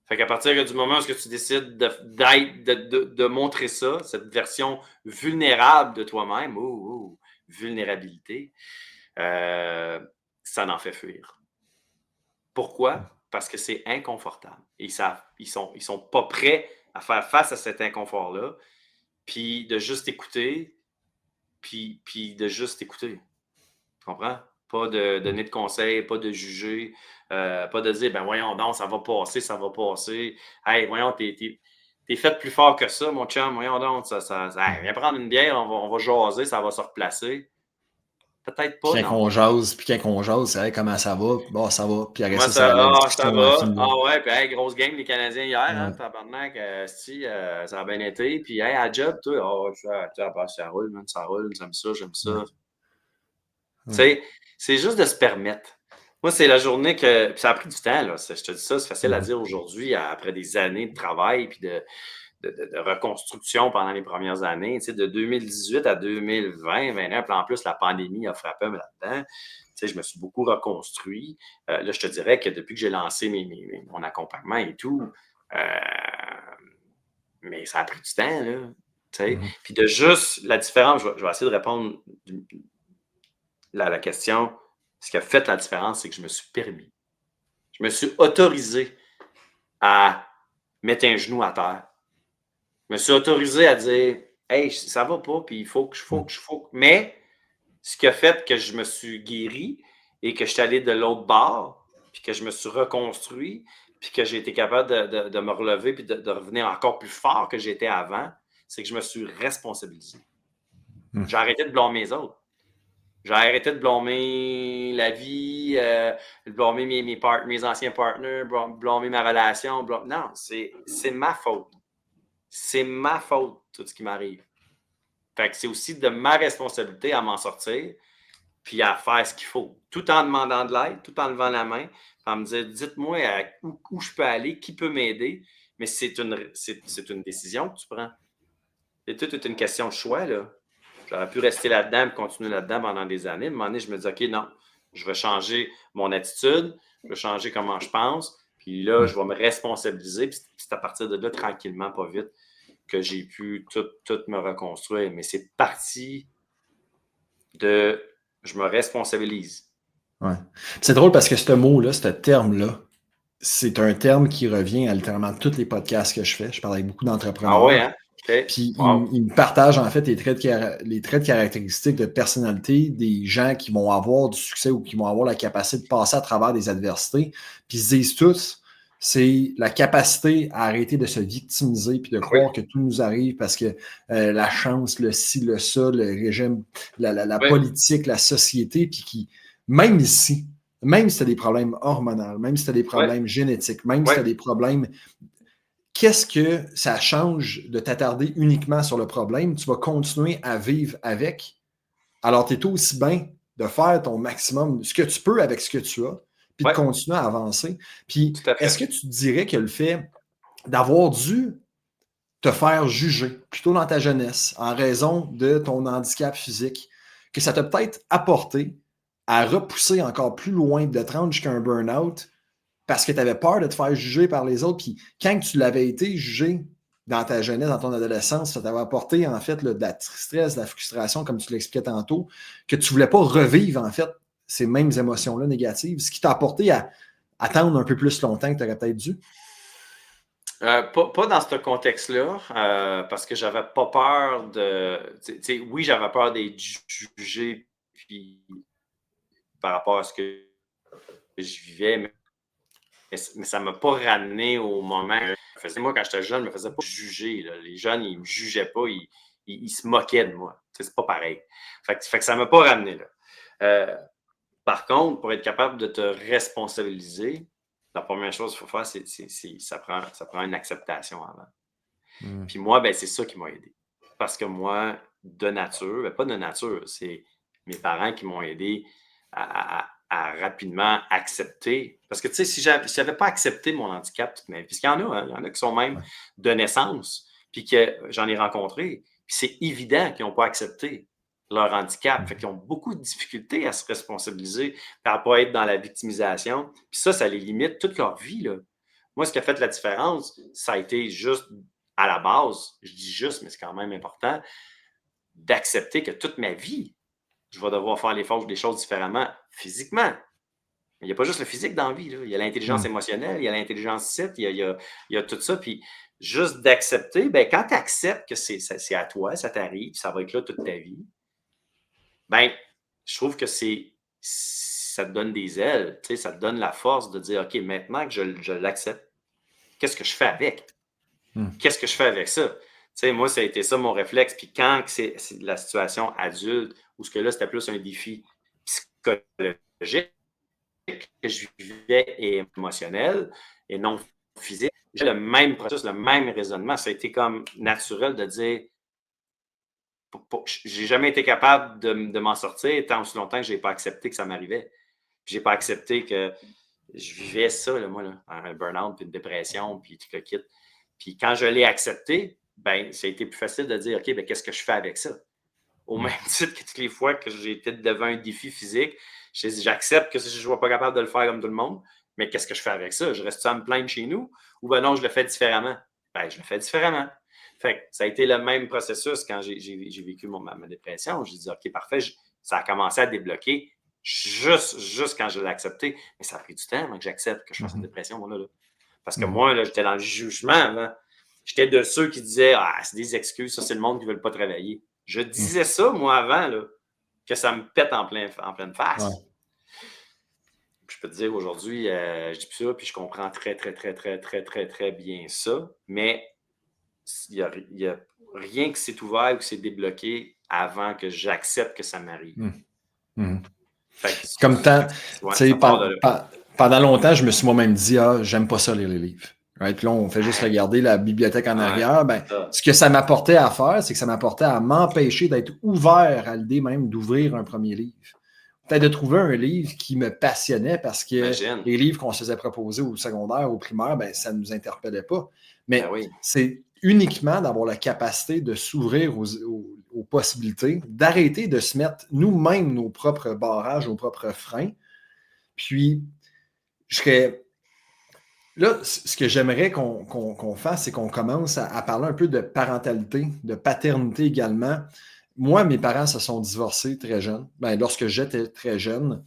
Fait qu'à partir du moment où tu décides de montrer ça, cette version vulnérable de toi-même, vulnérabilité, ça n'en fait fuir. Pourquoi? Parce que c'est inconfortable. Et ils sont pas prêts à faire face à cet inconfort-là, puis de juste écouter, puis de juste écouter. Tu comprends? Pas de donner de conseils, pas de juger, pas de dire, ben voyons donc, ça va passer, ça va passer. Hey, voyons, t'es fait plus fort que ça, mon chum, voyons donc, hey, viens prendre une bière, on va jaser, ça va se replacer. Peut-être pas, non.
Puis quand on jase, c'est hey, comment ça va? Bon, ça va. Puis après
Comment
ça, c'est la
ça
discussion
va?
finie.
Ah ouais, puis hey, grosse game les Canadiens hier, hein,
Ouais.
tabarnak, ça a bien été. Puis hey, à job, toi, ça roule, man, ça roule, j'aime ça, j'aime ça.
Ouais.
Tu sais, c'est juste de se permettre. Moi, c'est la journée que. Puis ça a pris du temps, là. Je te dis ça, c'est facile à dire aujourd'hui, après des années de travail puis de reconstruction pendant les premières années. Tu sais, de 2018 à 2020, 2021, puis en plus, la pandémie a frappé là-dedans. Tu sais, je me suis beaucoup reconstruit. Là, je te dirais que depuis que j'ai lancé mon accompagnement et tout, mais ça a pris du temps, là. Tu sais. Puis de juste la différence, je vais essayer de répondre la question. Ce qui a fait la différence, c'est que je me suis permis. Je me suis autorisé à mettre un genou à terre. Je me suis autorisé à dire hey, ça va pas, puis il faut que. Mais ce qui a fait que je me suis guéri et que je suis allé de l'autre bord, puis que je me suis reconstruit, puis que j'ai été capable de me relever, puis de revenir encore plus fort que j'étais avant, c'est que je me suis responsabilisé. J'ai arrêté de blâmer les autres. J'ai arrêté de blâmer la vie, de blâmer mes anciens partenaires, blâmer ma relation. Non, c'est ma faute. C'est ma faute, tout ce qui m'arrive. Fait que c'est aussi de ma responsabilité à m'en sortir, puis à faire ce qu'il faut, tout en demandant de l'aide, tout en levant la main, en me dire, dites-moi où je peux aller, qui peut m'aider, mais c'est une décision que tu prends. C'est toute une question de choix, là. J'aurais pu rester là-dedans et continuer là-dedans pendant des années. À un moment donné, je me dis, OK, non, je vais changer mon attitude, je vais changer comment je pense, puis là, je vais me responsabiliser. Puis c'est à partir de là, tranquillement, pas vite, que j'ai pu tout me reconstruire. Mais c'est parti de je me responsabilise.
Ouais. C'est drôle parce que ce mot-là, ce terme-là, c'est un terme qui revient à littéralement tous les podcasts que je fais. Je parle avec beaucoup
Ah
d'entrepreneurs.
ouais, hein? OK.
Puis
Wow.
ils me partagent en fait les traits de caractéristiques de personnalité des gens qui vont avoir du succès ou qui vont avoir la capacité de passer à travers des adversités. Puis ils se disent tous, c'est la capacité à arrêter de se victimiser puis de croire que tout nous arrive parce que la chance, le ci, le ça, le régime, la politique, la société, puis qui, même ici, même si tu as des problèmes hormonaux, même si tu as des problèmes génétiques, même si tu as des problèmes, qu'est-ce que ça change de t'attarder uniquement sur le problème? Tu vas continuer à vivre avec. Alors, tu es aussi bien de faire ton maximum, ce que tu peux avec ce que tu as, puis de continuer à avancer. Puis, est-ce que tu dirais que le fait d'avoir dû te faire juger plutôt dans ta jeunesse en raison de ton handicap physique, que ça t'a peut-être apporté à repousser encore plus loin, de te rendre jusqu'à un burn-out parce que tu avais peur de te faire juger par les autres. Puis quand tu l'avais été jugé dans ta jeunesse, dans ton adolescence, ça t'avait apporté en fait là, de la tristesse, de la frustration, comme tu l'expliquais tantôt, que tu ne voulais pas revivre en fait ces mêmes émotions-là négatives, ce qui t'a apporté à attendre un peu plus longtemps que tu aurais peut-être dû.
Pas dans ce contexte-là, parce que j'avais pas peur de. Oui, j'avais peur d'être jugé puis, par rapport à ce que je vivais, mais ça ne m'a pas ramené au moment. Moi, quand j'étais jeune, je ne me faisais pas juger. Là. Les jeunes, ils ne me jugeaient pas, ils se moquaient de moi. C'est pas pareil. Fait que ça ne m'a pas ramené là. Par contre, pour être capable de te responsabiliser, la première chose qu'il faut faire, ça prend une acceptation avant. Puis moi, c'est ça qui m'a aidé. Parce que moi, de nature, pas de nature, c'est mes parents qui m'ont aidé à rapidement accepter. Parce que, tu sais, si je n'avais pas accepté mon handicap toute ma vie, puisqu'il y en a, hein, il y en a qui sont même de naissance, puis que j'en ai rencontré, puis c'est évident qu'ils n'ont pas accepté leur handicap. Fait qu'ils ont beaucoup de difficultés à se responsabiliser, à ne pas être dans la victimisation. Puis ça les limite toute leur vie, là. Moi, ce qui a fait la différence, ça a été juste à la base, je dis juste, mais c'est quand même important, d'accepter que toute ma vie, je vais devoir faire des choses différemment physiquement. Il n'y a pas juste le physique dans la vie. Là. Il y a l'intelligence émotionnelle, il y a l'intelligence site, il y a tout ça. Puis juste d'accepter, quand tu acceptes que c'est à toi, ça t'arrive, ça va être là toute ta vie, je trouve que ça te donne des ailes, ça te donne la force de dire, OK, maintenant que je l'accepte, qu'est-ce que je fais avec? Qu'est-ce que je fais avec ça? Moi, ça a été ça mon réflexe. Puis quand c'est la situation adulte, où ce que là, c'était plus un défi psychologique que je vivais et émotionnel et non physique, j'ai le même processus, le même raisonnement. Ça a été comme naturel de dire, j'ai jamais été capable de m'en sortir tant aussi longtemps que je n'ai pas accepté que ça m'arrivait. Je n'ai pas accepté que je vivais ça, là, moi, là, un burn-out, puis une dépression, puis tout le kit. Puis quand je l'ai accepté, ça a été plus facile de dire, OK, qu'est-ce que je fais avec ça? Au même titre que toutes les fois que j'ai été devant un défi physique, j'accepte que je ne suis pas capable de le faire comme tout le monde, mais qu'est-ce que je fais avec ça? Je reste à me plaindre chez nous ou non, je le fais différemment? Je le fais différemment. Fait que ça a été le même processus quand j'ai vécu ma dépression. J'ai dit, OK, parfait, ça a commencé à débloquer juste quand je l'ai accepté. Mais ça a pris du temps avant que j'accepte que je fasse une dépression, moi, là. Parce que moi, là, j'étais dans le jugement. Là. J'étais de ceux qui disaient, c'est des excuses, ça, c'est le monde qui ne veut pas travailler. Je disais ça, moi, avant, là, que ça me pète en pleine face. Ouais. Je peux te dire, aujourd'hui, je dis plus ça, puis je comprends très, très, très, très, très, très, très bien ça. Mais il n'y a rien qui s'est ouvert ou qui s'est débloqué avant que j'accepte que ça m'arrive.
Comme tant, pendant longtemps, je me suis moi-même dit, j'aime pas ça lire les livres. Right? Puis là, on fait juste regarder la bibliothèque en arrière. Ce que ça m'apportait à faire, c'est que ça m'apportait à m'empêcher d'être ouvert à l'idée même d'ouvrir un premier livre. Peut-être de trouver un livre qui me passionnait parce que les livres qu'on se faisait proposer au secondaire, au primaire, ça ne nous interpellait pas. Mais c'est uniquement d'avoir la capacité de s'ouvrir aux possibilités, d'arrêter de se mettre nous-mêmes nos propres barrages, nos propres freins. Puis, je serais... Là, ce que j'aimerais qu'on fasse, c'est qu'on commence à parler un peu de parentalité, de paternité également. Moi, mes parents se sont divorcés très jeunes. Ben, lorsque j'étais très jeune.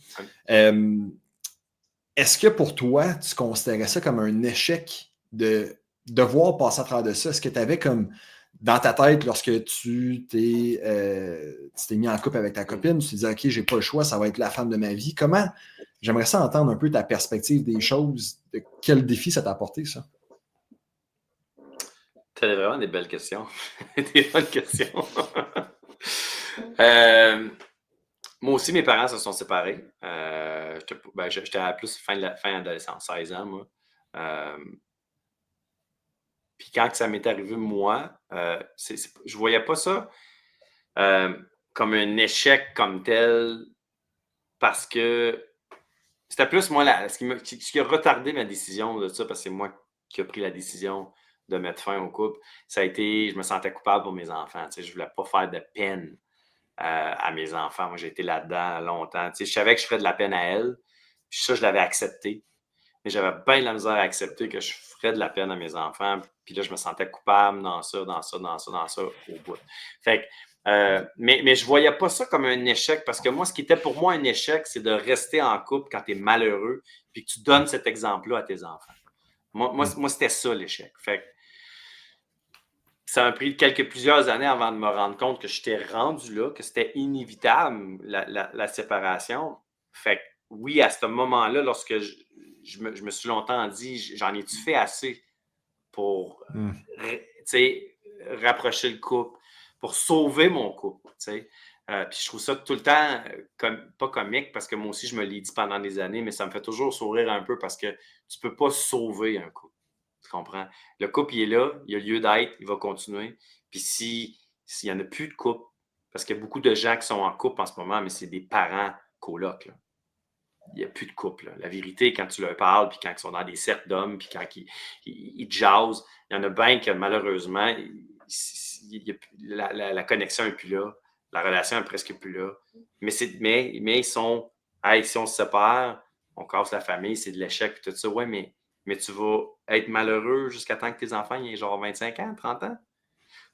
Est-ce que pour toi, tu considérais ça comme un échec de devoir passer à travers de ça? Est-ce que tu avais comme dans ta tête, lorsque tu t'es mis en couple avec ta copine, tu te disais, OK, j'ai pas le choix, ça va être la femme de ma vie. Comment, j'aimerais ça entendre un peu ta perspective des choses, de quel défi ça t'a apporté, ça?
Tu as vraiment des belles questions. Des bonnes questions. Moi aussi, mes parents se sont séparés. J'étais à plus fin adolescence, 16 ans, moi. Puis quand ça m'est arrivé, moi, je voyais pas ça comme un échec comme tel, parce que c'était plus moi, ce qui a retardé ma décision de ça, parce que c'est moi qui ai pris la décision de mettre fin au couple, ça a été, je me sentais coupable pour mes enfants. Je ne voulais pas faire de peine à mes enfants. Moi, j'ai été là-dedans longtemps. Je savais que je ferais de la peine à elle. Puis ça, je l'avais accepté. Mais j'avais bien de la misère à accepter que je ferais de la peine à mes enfants. Puis là, je me sentais coupable dans ça, au bout. Fait que, mais je ne voyais pas ça comme un échec, parce que moi, ce qui était pour moi un échec, c'est de rester en couple quand tu es malheureux puis que tu donnes cet exemple-là à tes enfants. Moi c'était ça l'échec. Fait que, ça m'a pris plusieurs années avant de me rendre compte que j'étais rendu là, que c'était inévitable, la séparation. Fait que, oui, à ce moment-là, lorsque je me suis longtemps dit, j'en ai-tu fait assez pour rapprocher le couple, pour sauver mon couple. Puis je trouve ça tout le temps pas comique, parce que moi aussi, je me l'ai dit pendant des années, mais ça me fait toujours sourire un peu, parce que tu ne peux pas sauver un couple. Tu comprends? Le couple, il est là, il a lieu d'être, il va continuer. Puis s'il n'y en a plus de couple, parce qu'il y a beaucoup de gens qui sont en couple en ce moment, mais c'est des parents colocs, là. Il n'y a plus de couple, là. La vérité, quand tu leur parles, puis quand ils sont dans des cercles d'hommes, puis quand ils jasent, il y en a bien que malheureusement, la connexion n'est plus là, la relation n'est presque plus là. Mais ils sont, hey, si on se sépare, on casse la famille, c'est de l'échec, puis tout ça. Ouais, mais tu vas être malheureux jusqu'à temps que tes enfants aient genre 25 ans, 30 ans.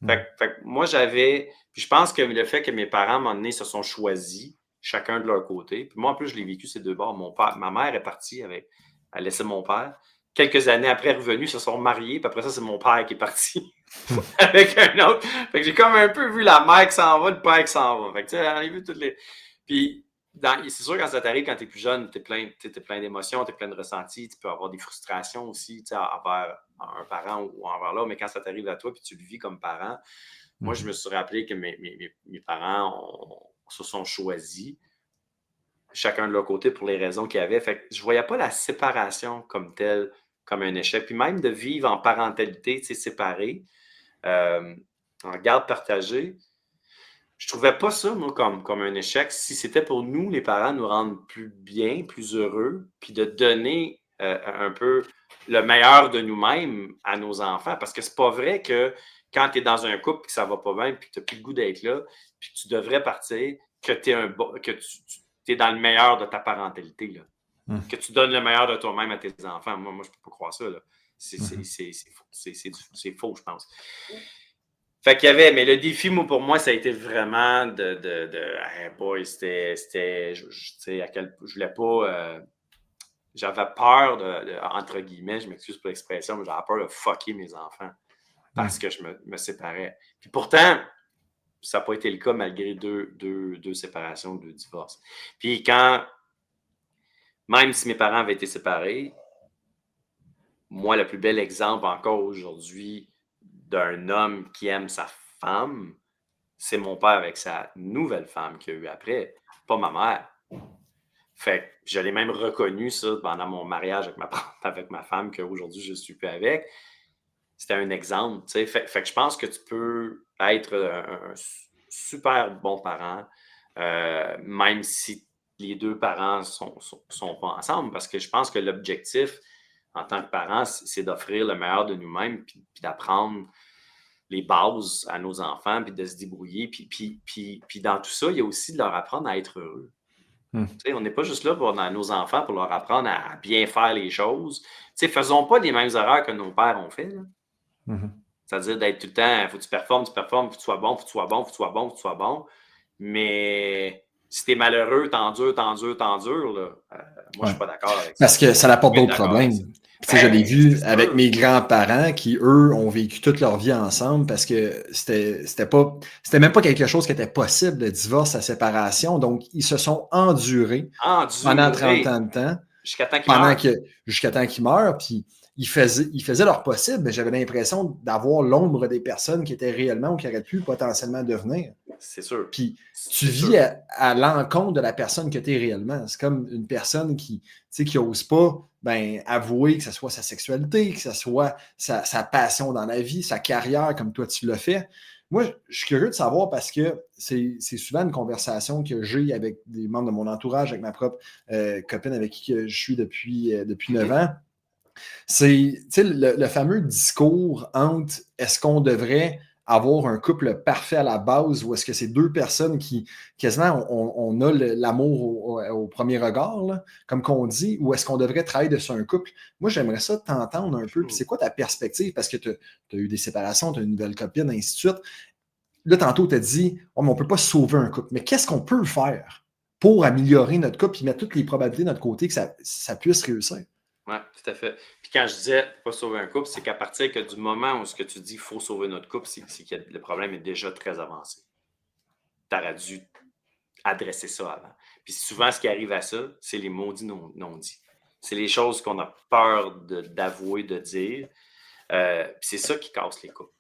Fait que moi, puis je pense que le fait que mes parents, à un moment donné, se sont choisis, chacun de leur côté. Puis moi, en plus, je l'ai vécu ces deux bords. Ma mère est partie, elle a laissé mon père. Quelques années après, revenus, ils se sont mariés. Puis après ça, c'est mon père qui est parti avec un autre. Fait que j'ai comme un peu vu la mère qui s'en va, le père qui s'en va. Fait que tu sais, j'en ai vu toutes les... Puis c'est sûr, quand ça t'arrive, quand t'es plus jeune, t'es plein d'émotions, t'es plein de ressentis, tu peux avoir des frustrations aussi, envers un parent ou envers l'autre. Mais quand ça t'arrive à toi, puis tu le vis comme parent, moi, je me suis rappelé que mes parents se sont choisis, chacun de leur côté, pour les raisons qu'ils avaient. Fait que je ne voyais pas la séparation comme telle, comme un échec. Puis même de vivre en parentalité, séparée, en garde partagée, je ne trouvais pas ça, moi, comme un échec. Si c'était pour nous, les parents, nous rendre plus bien, plus heureux, puis de donner un peu le meilleur de nous-mêmes à nos enfants. Parce que c'est pas vrai que quand tu es dans un couple et que ça va pas bien, puis que tu n'as plus le goût d'être là, puis que tu devrais partir, que tu es dans le meilleur de ta parentalité, là. Que tu donnes le meilleur de toi-même à tes enfants. Moi je ne peux pas croire ça, là. C'est faux, je pense. Fait qu'il y avait, mais le défi, moi, pour moi, ça a été vraiment hey boy, c'était, je voulais pas, j'avais peur entre guillemets, je m'excuse pour l'expression, mais j'avais peur de fucker mes enfants parce que je me séparais. Puis pourtant, ça n'a pas été le cas malgré deux séparations, 2 divorces. Puis même si mes parents avaient été séparés, moi, le plus bel exemple encore aujourd'hui d'un homme qui aime sa femme, c'est mon père avec sa nouvelle femme qu'il a eue après, pas ma mère. Fait que je l'ai même reconnu, ça, pendant mon mariage avec ma femme, qu'aujourd'hui, je ne suis plus avec. C'était un exemple, tu sais. Fait que je pense que tu peux être un super bon parent, même si les deux parents sont pas ensemble, parce que je pense que l'objectif, en tant que parent, c'est d'offrir le meilleur de nous-mêmes, puis d'apprendre les bases à nos enfants, puis de se débrouiller. Puis dans tout ça, il y a aussi de leur apprendre à être heureux. On n'est pas juste là pour nos enfants pour leur apprendre à bien faire les choses. Faisons pas les mêmes erreurs que nos pères ont fait. C'est-à-dire d'être tout le temps, il faut que tu performes, il faut que tu sois bon, il faut que tu sois bon, il faut que tu sois bon, il faut que tu sois bon. Mais si tu es malheureux, t'endures, là, moi, je suis pas d'accord avec ça.
Parce que ça apporte d'autres problèmes. Je l'ai vu avec mes grands-parents qui, eux, ont vécu toute leur vie ensemble parce que c'était même pas quelque chose qui était possible, le divorce, la séparation. Donc, ils se sont endurés pendant 30 ans de temps.
Jusqu'à temps qu'ils meurent.
Jusqu'à temps qu'ils meurent. Puis, ils faisaient leur possible, mais j'avais l'impression d'avoir l'ombre des personnes qui étaient réellement ou qui auraient pu potentiellement devenir.
C'est sûr.
Puis, tu vis à l'encontre de la personne que tu es réellement. C'est comme une personne qui n'ose pas avouer que ce soit sa sexualité, que ce soit sa passion dans la vie, sa carrière, comme toi tu l'as fait. Moi, je suis curieux de savoir parce que c'est souvent une conversation que j'ai avec des membres de mon entourage, avec ma propre copine avec qui je suis depuis 9 ans. C'est le fameux discours entre est-ce qu'on devrait avoir un couple parfait à la base ou est-ce que c'est deux personnes qui, quasiment, on a l'amour au premier regard, là, comme qu'on dit, ou est-ce qu'on devrait travailler sur un couple? Moi, j'aimerais ça t'entendre un peu. Puis c'est quoi ta perspective? Parce que tu as eu des séparations, tu as une nouvelle copine, ainsi de suite. Là, tantôt, tu as dit, oh, mais on ne peut pas sauver un couple. Mais qu'est-ce qu'on peut faire pour améliorer notre couple et mettre toutes les probabilités de notre côté que ça puisse réussir?
Oui, tout à fait. Puis quand je disais pas sauver un couple, c'est qu'à partir du moment où ce que tu dis, il faut sauver notre couple, c'est que le problème est déjà très avancé. Tu aurais dû adresser ça avant. Puis souvent, ce qui arrive à ça, c'est les maudits non-dits. C'est les choses qu'on a peur d'avouer, de dire. Puis c'est ça qui casse les couples.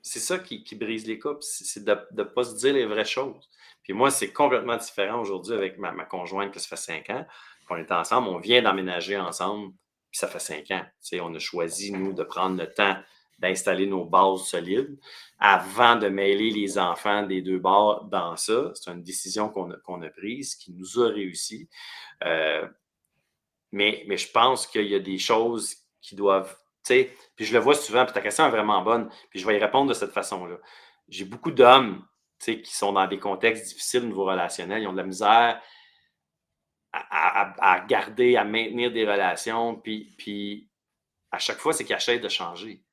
C'est ça qui brise les couples. C'est de ne pas se dire les vraies choses. Puis moi, c'est complètement différent aujourd'hui avec ma conjointe, que ça fait 5 ans qu'on est ensemble. On vient d'emménager ensemble. Puis ça fait 5 ans. On a choisi, nous, de prendre le temps d'installer nos bases solides avant de mêler les enfants des deux bords dans ça. C'est une décision qu'on a prise, qui nous a réussi. Mais je pense qu'il y a des choses qui doivent... Puis je le vois souvent, puis ta question est vraiment bonne, puis je vais y répondre de cette façon-là. J'ai beaucoup d'hommes qui sont dans des contextes difficiles au niveau relationnel. Ils ont de la misère à garder, à maintenir des relations, puis à chaque fois, c'est qu'ils essayent de changer.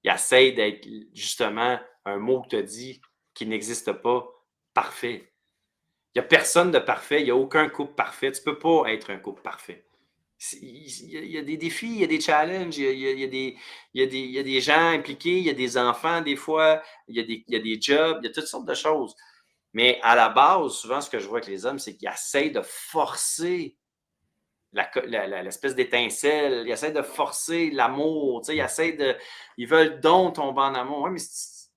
Ils essayent d'être justement un mot que tu as dit qui n'existe pas, parfait. Il n'y a personne de parfait, il n'y a aucun couple parfait. Tu ne peux pas être un couple parfait. Il y a des défis, il y a des challenges, il y a des gens impliqués, il y a des enfants des fois, il y a des jobs, il y a toutes sortes de choses. Mais à la base, souvent, ce que je vois avec les hommes, c'est qu'ils essayent de forcer l'espèce d'étincelle, ils essaient de forcer l'amour, ils veulent donc tomber en amour. Oui, mais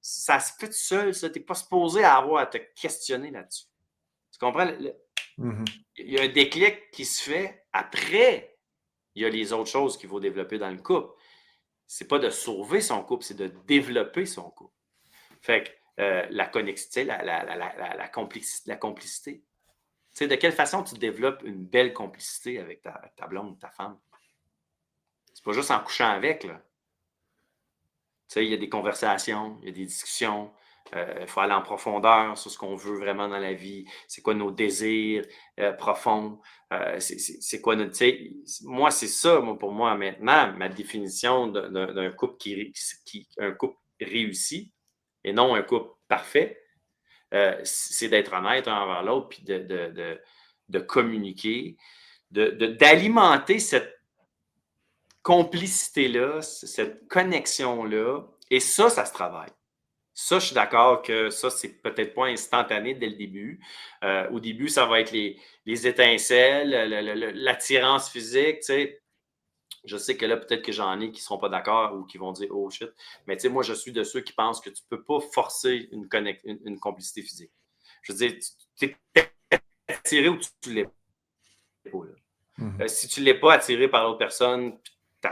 ça se fait tout seul, ça. Tu n'es pas supposé avoir à te questionner là-dessus. Tu comprends? Il y a un déclic qui se fait après. Il y a les autres choses qu'il faut développer dans le couple. C'est pas de sauver son couple, c'est de développer son couple. Fait que la connexité, la complicité. Tu sais, de quelle façon tu développes une belle complicité avec ta blonde, ta femme? C'est pas juste en couchant avec, là. Tu sais, il y a des conversations, il y a des discussions. Il faut aller en profondeur sur ce qu'on veut vraiment dans la vie. C'est quoi nos désirs profonds? C'est quoi notre... Moi, c'est ça, pour moi, maintenant, ma définition d'un couple un couple réussi et non un couple parfait. C'est d'être honnête un envers l'autre, puis de communiquer, d'alimenter cette complicité-là, cette connexion-là. Et ça se travaille. Ça, je suis d'accord que ça, c'est peut-être pas instantané dès le début. Au début, ça va être les étincelles, l'attirance physique, tu sais. Je sais que là, peut-être que j'en ai qui ne seront pas d'accord ou qui vont dire « Oh shit ». Mais tu sais, moi, je suis de ceux qui pensent que tu ne peux pas forcer une complicité physique. Je veux dire, tu es attiré ou tu ne l'es pas. Si tu ne l'es pas attiré par l'autre personne, tu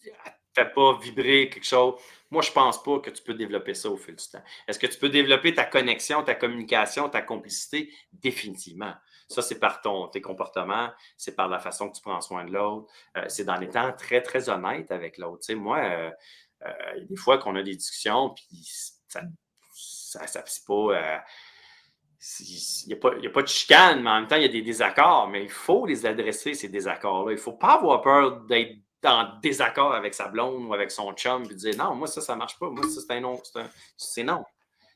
ne fais pas vibrer quelque chose, moi, je ne pense pas que tu peux développer ça au fil du temps. Est-ce que tu peux développer ta connexion, ta communication, ta complicité? Définitivement. Ça, c'est par tes comportements, c'est par la façon que tu prends soin de l'autre, c'est dans les temps très, très honnêtes avec l'autre. Tu sais, moi, il y a des fois qu'on a des discussions, puis c'est pas. Il n'y a pas de chicane, mais en même temps, il y a des désaccords, mais il faut les adresser, ces désaccords-là. Il ne faut pas avoir peur d'être en désaccord avec sa blonde ou avec son chum et dire non, moi, ça ne marche pas. Moi, ça, c'est un non. C'est non.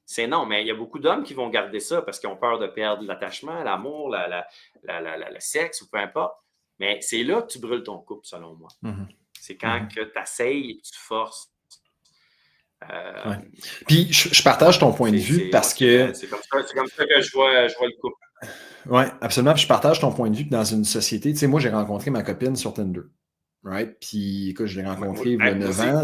C'est non, mais il y a beaucoup d'hommes qui vont garder ça parce qu'ils ont peur de perdre l'attachement, l'amour, le sexe ou peu importe. Mais c'est là que tu brûles ton couple, selon moi. C'est quand tu essayes et que tu forces.
Ouais. Puis je partage ton point de vue parce que.
C'est comme ça que je vois le couple.
Oui, absolument. Puis je partage ton point de vue que dans une société, tu sais, moi, j'ai rencontré ma copine sur Tinder. Right? Puis, écoute, je l'ai rencontré il y a 9 ans.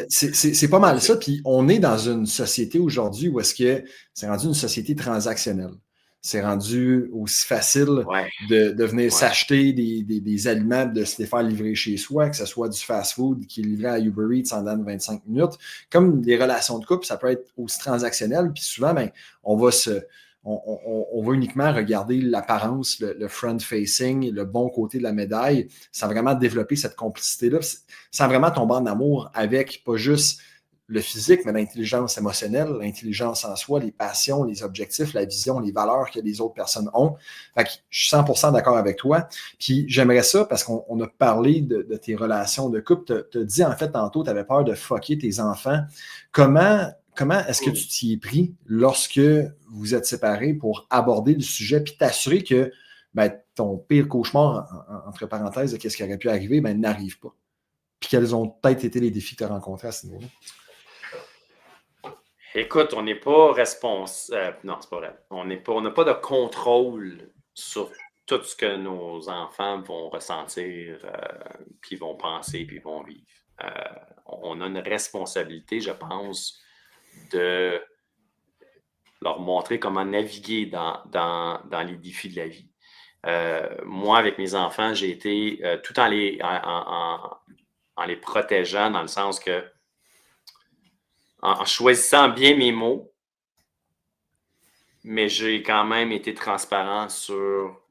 C'est pas mal ça. Puis, on est dans une société aujourd'hui où est-ce que c'est rendu une société transactionnelle. C'est rendu aussi facile de venir s'acheter des aliments, de se les faire livrer chez soi, que ce soit du fast-food qui est livré à Uber Eats en 25 minutes. Comme des relations de couple, ça peut être aussi transactionnel. Puis souvent, ben, on va uniquement regarder l'apparence, le front-facing, le bon côté de la médaille, sans vraiment développer cette complicité-là, sans vraiment tomber en amour avec pas juste le physique, mais l'intelligence émotionnelle, l'intelligence en soi, les passions, les objectifs, la vision, les valeurs que les autres personnes ont. Fait que je suis 100% d'accord avec toi. Puis j'aimerais ça, parce qu'on a parlé de tes relations de couple, tu as dit en fait tantôt, tu avais peur de fucker tes enfants. Comment est-ce que tu t'y es pris lorsque vous êtes séparés pour aborder le sujet puis t'assurer que ton pire cauchemar, entre parenthèses, de qu'est-ce qui aurait pu arriver, n'arrive pas? Puis quels ont peut-être été les défis que tu as rencontrés à ce niveau-là?
Écoute, on n'est pas responsable. Non, c'est pas vrai. On n'a pas de contrôle sur tout ce que nos enfants vont ressentir, puis vont penser, puis vont vivre. On a une responsabilité, je pense, de leur montrer comment naviguer dans les défis de la vie. Moi, avec mes enfants, j'ai été tout en les protégeant, dans le sens que en choisissant bien mes mots, mais j'ai quand même été transparent sur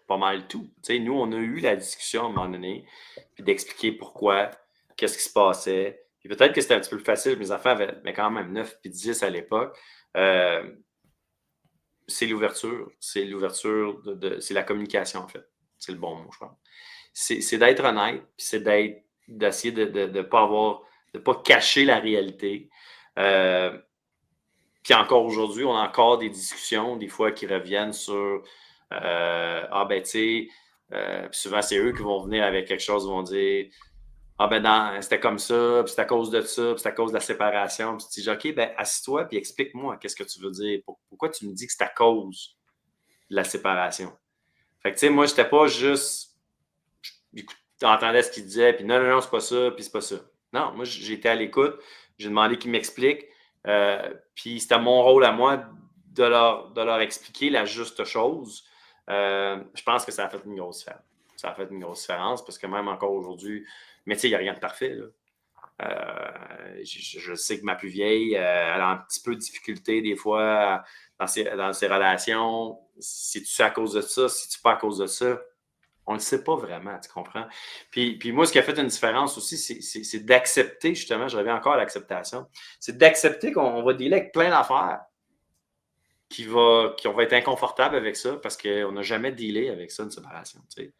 pas mal tout. Tu sais, nous, on a eu la discussion à un moment donné, puis d'expliquer pourquoi, qu'est-ce qui se passait. Puis peut-être que c'était un petit peu plus facile, mes enfants avaient mais quand même 9 puis 10 à l'époque. C'est l'ouverture. C'est l'ouverture, c'est la communication, en fait. C'est le bon mot, je pense. C'est d'être honnête, puis c'est d'essayer de ne pas cacher la réalité. Puis encore aujourd'hui, on a encore des discussions, des fois, qui reviennent sur tu sais, souvent, c'est eux qui vont venir avec quelque chose, vont dire non, c'était comme ça, puis c'est à cause de ça, puis c'est à cause de la séparation. Puis tu dis, OK, assis-toi, puis explique-moi qu'est-ce que tu veux dire. Pourquoi tu me dis que c'est à cause de la séparation? Fait que, tu sais, moi, j'étais pas juste. J'entendais ce qu'il disait, puis non, c'est pas ça, puis c'est pas ça. Non, moi, j'étais à l'écoute, j'ai demandé qu'ils m'expliquent, puis c'était mon rôle à moi de leur expliquer la juste chose. Je pense que ça a fait une grosse différence. Ça a fait une grosse différence parce que même encore aujourd'hui, mais tu sais, il n'y a rien de parfait, là. Je sais que ma plus vieille, elle a un petit peu de difficulté des fois dans ses relations. Si-tu à cause de ça, si-tu pas à cause de ça, on ne le sait pas vraiment, tu comprends? Puis moi, ce qui a fait une différence aussi, c'est d'accepter, justement, je reviens encore à l'acceptation, c'est d'accepter qu'on va dealer avec plein d'affaires qui on va être inconfortable avec ça parce qu'on n'a jamais dealé avec ça, une séparation, tu sais.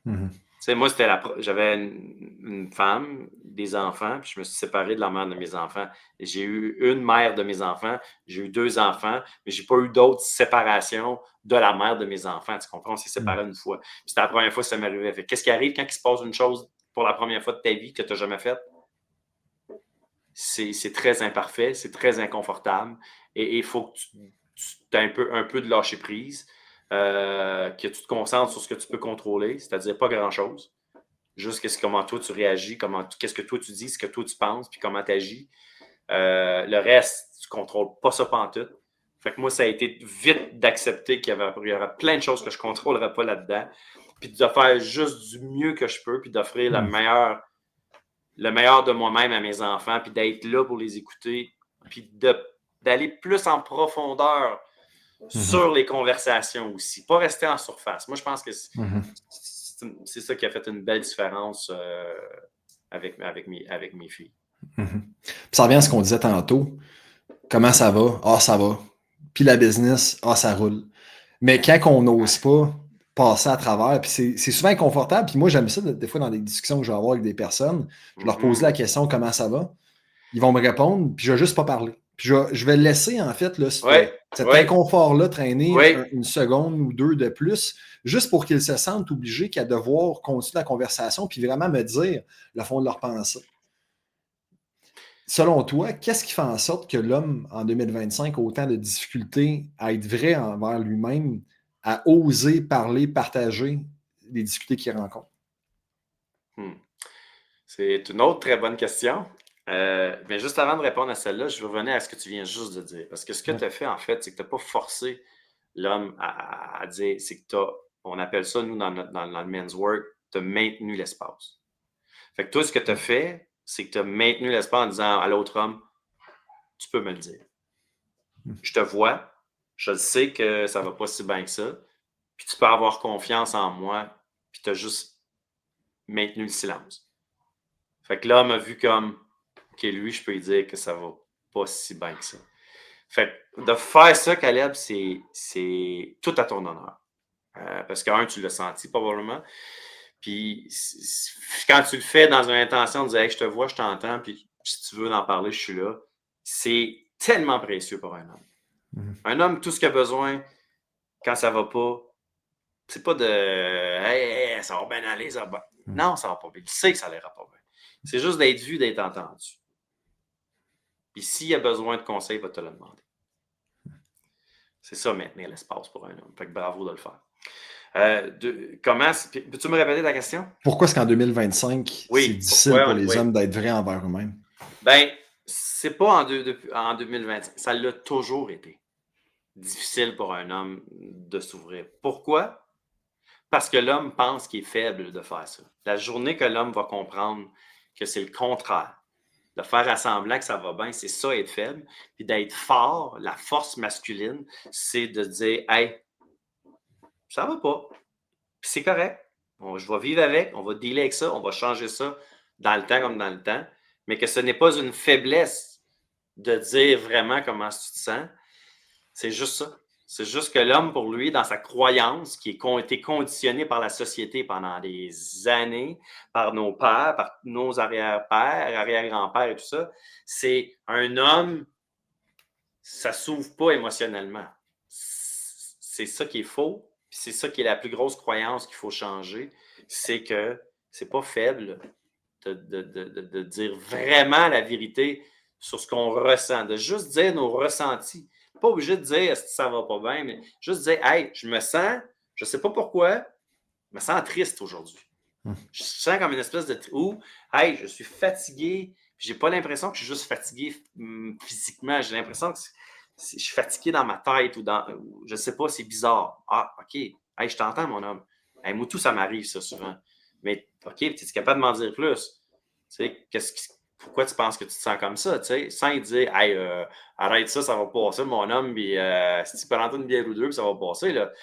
Mm-hmm.
Tu sais, moi, j'avais une femme, des enfants, puis je me suis séparé de la mère de mes enfants. J'ai eu une mère de mes enfants, j'ai eu 2 enfants, mais j'ai pas eu d'autres séparations de la mère de mes enfants. Tu comprends? On s'est séparés une fois. Puis c'était la première fois que ça m'arrivait. Qu'est-ce qui arrive quand il se passe une chose pour la première fois de ta vie que tu n'as jamais faite? C'est très imparfait, c'est très inconfortable. Et il faut que tu aies un peu de lâcher prise. Que tu te concentres sur ce que tu peux contrôler, c'est-à-dire pas grand-chose. Juste comment toi tu réagis, qu'est-ce que toi tu dis, ce que toi tu penses, puis comment tu agis. Le reste, tu ne contrôles pas ça pantoute. Fait que moi, ça a été vite d'accepter qu'il y aurait plein de choses que je ne contrôlerais pas là-dedans, puis de faire juste du mieux que je peux, puis d'offrir le meilleur de moi-même à mes enfants, puis d'être là pour les écouter, puis d'aller plus en profondeur sur les conversations aussi, pas rester en surface. Moi, je pense que c'est ça qui a fait une belle différence avec mes filles.
Mhm. Puis ça revient à ce qu'on disait tantôt. Comment ça va? Ah, ça va. Puis la business, ah, ça roule. Mais quand on n'ose pas passer à travers, puis c'est souvent inconfortable, puis moi j'aime ça des fois dans des discussions que je vais avoir avec des personnes, je leur pose la
Mhm.
question comment ça va, ils vont me répondre, puis je vais juste pas parler. Puis je vais laisser en fait là,
Oui,
cet
oui,
inconfort-là traîner
oui.
une seconde ou deux de plus, juste pour qu'ils se sentent obligés qu'à devoir continuer la conversation, puis vraiment me dire le fond de leur pensée. Selon toi, qu'est-ce qui fait en sorte que l'homme, en 2025, a autant de difficultés à être vrai envers lui-même, à oser parler, partager les difficultés qu'il rencontre?
Hmm. C'est une autre très bonne question. Mais juste avant de répondre à celle-là, je vais revenir à ce que tu viens juste de dire. Parce que ce que
Ouais.
tu as fait, en fait, c'est que tu n'as pas forcé l'homme à dire, c'est que tu as, on appelle ça, nous, dans le men's work, tu as maintenu l'espace. Fait que toi, ce que tu as fait, c'est que tu as maintenu l'espace en disant à l'autre homme, tu peux me le dire. Je te vois, je sais que ça va pas si bien que ça, puis tu peux avoir confiance en moi, puis tu as juste maintenu le silence. Fait que l'homme a vu comme, OK, lui, je peux lui dire que ça va pas si bien que ça. Fait que de faire ça, Caleb, c'est tout à ton honneur. Parce que, un, tu l'as senti probablement. Puis quand tu le fais dans une intention de dire, hey, je te vois, je t'entends, puis si tu veux en parler, je suis là, c'est tellement précieux pour un homme.
Mhm.
Un homme, tout ce qu'il a besoin quand ça va pas, c'est pas de hey, hey, ça va bien aller, ça va bien.
Mhm.
Non, ça va pas bien. Il sait que ça n'ira pas bien. C'est juste d'être vu, d'être entendu. Puis s'il a besoin de conseils, il va te le demander. C'est ça, maintenir l'espace pour un homme. Fait que bravo de le faire. Comment. Peux-tu me répéter ta question?
Pourquoi est-ce qu'en 2025, c'est
Oui,
difficile pour
pourquoi?
les
Oui.
hommes d'être vrais envers eux-mêmes?
Ben, c'est pas en 2025. Ça l'a toujours été difficile pour un homme de s'ouvrir. Pourquoi? Parce que l'homme pense qu'il est faible de faire ça. La journée que l'homme va comprendre que c'est le contraire, de faire à semblant que ça va bien, c'est ça être faible, puis d'être fort, la force masculine, c'est de dire, hey, ça va pas, puis c'est correct. Je vais vivre avec, on va dealer avec ça, on va changer ça dans le temps comme dans le temps, mais que ce n'est pas une faiblesse de dire vraiment comment tu te sens. C'est juste ça. C'est juste que l'homme, pour lui, dans sa croyance, qui a été conditionné par la société pendant des années, par nos pères, par nos arrière-pères, arrière-grands-pères et tout ça, c'est un homme, ça ne s'ouvre pas émotionnellement. C'est ça qui est faux. C'est ça qui est la plus grosse croyance qu'il faut changer. C'est que c'est pas faible de dire vraiment la vérité sur ce qu'on ressent, de juste dire nos ressentis. Pas obligé de dire est-ce que ça va pas bien, mais juste dire hey, je me sens, je sais pas pourquoi, je me sens triste aujourd'hui. Je sens comme une espèce de ou hey, je suis fatigué, j'ai pas l'impression que je suis juste fatigué physiquement, j'ai l'impression que je suis fatigué dans ma tête ou je sais pas, c'est bizarre. Ah, OK. Hey, je t'entends, mon homme. Hey, moi, tout ça m'arrive, ça, souvent. Mais OK, tu es capable de m'en dire plus? Tu sais, pourquoi tu penses que tu te sens comme ça? Tu sais, sans dire hey, arrête ça, ça va passer, mon homme, puis si tu peux rentrer une bière ou deux, puis ça va passer. Là. Tu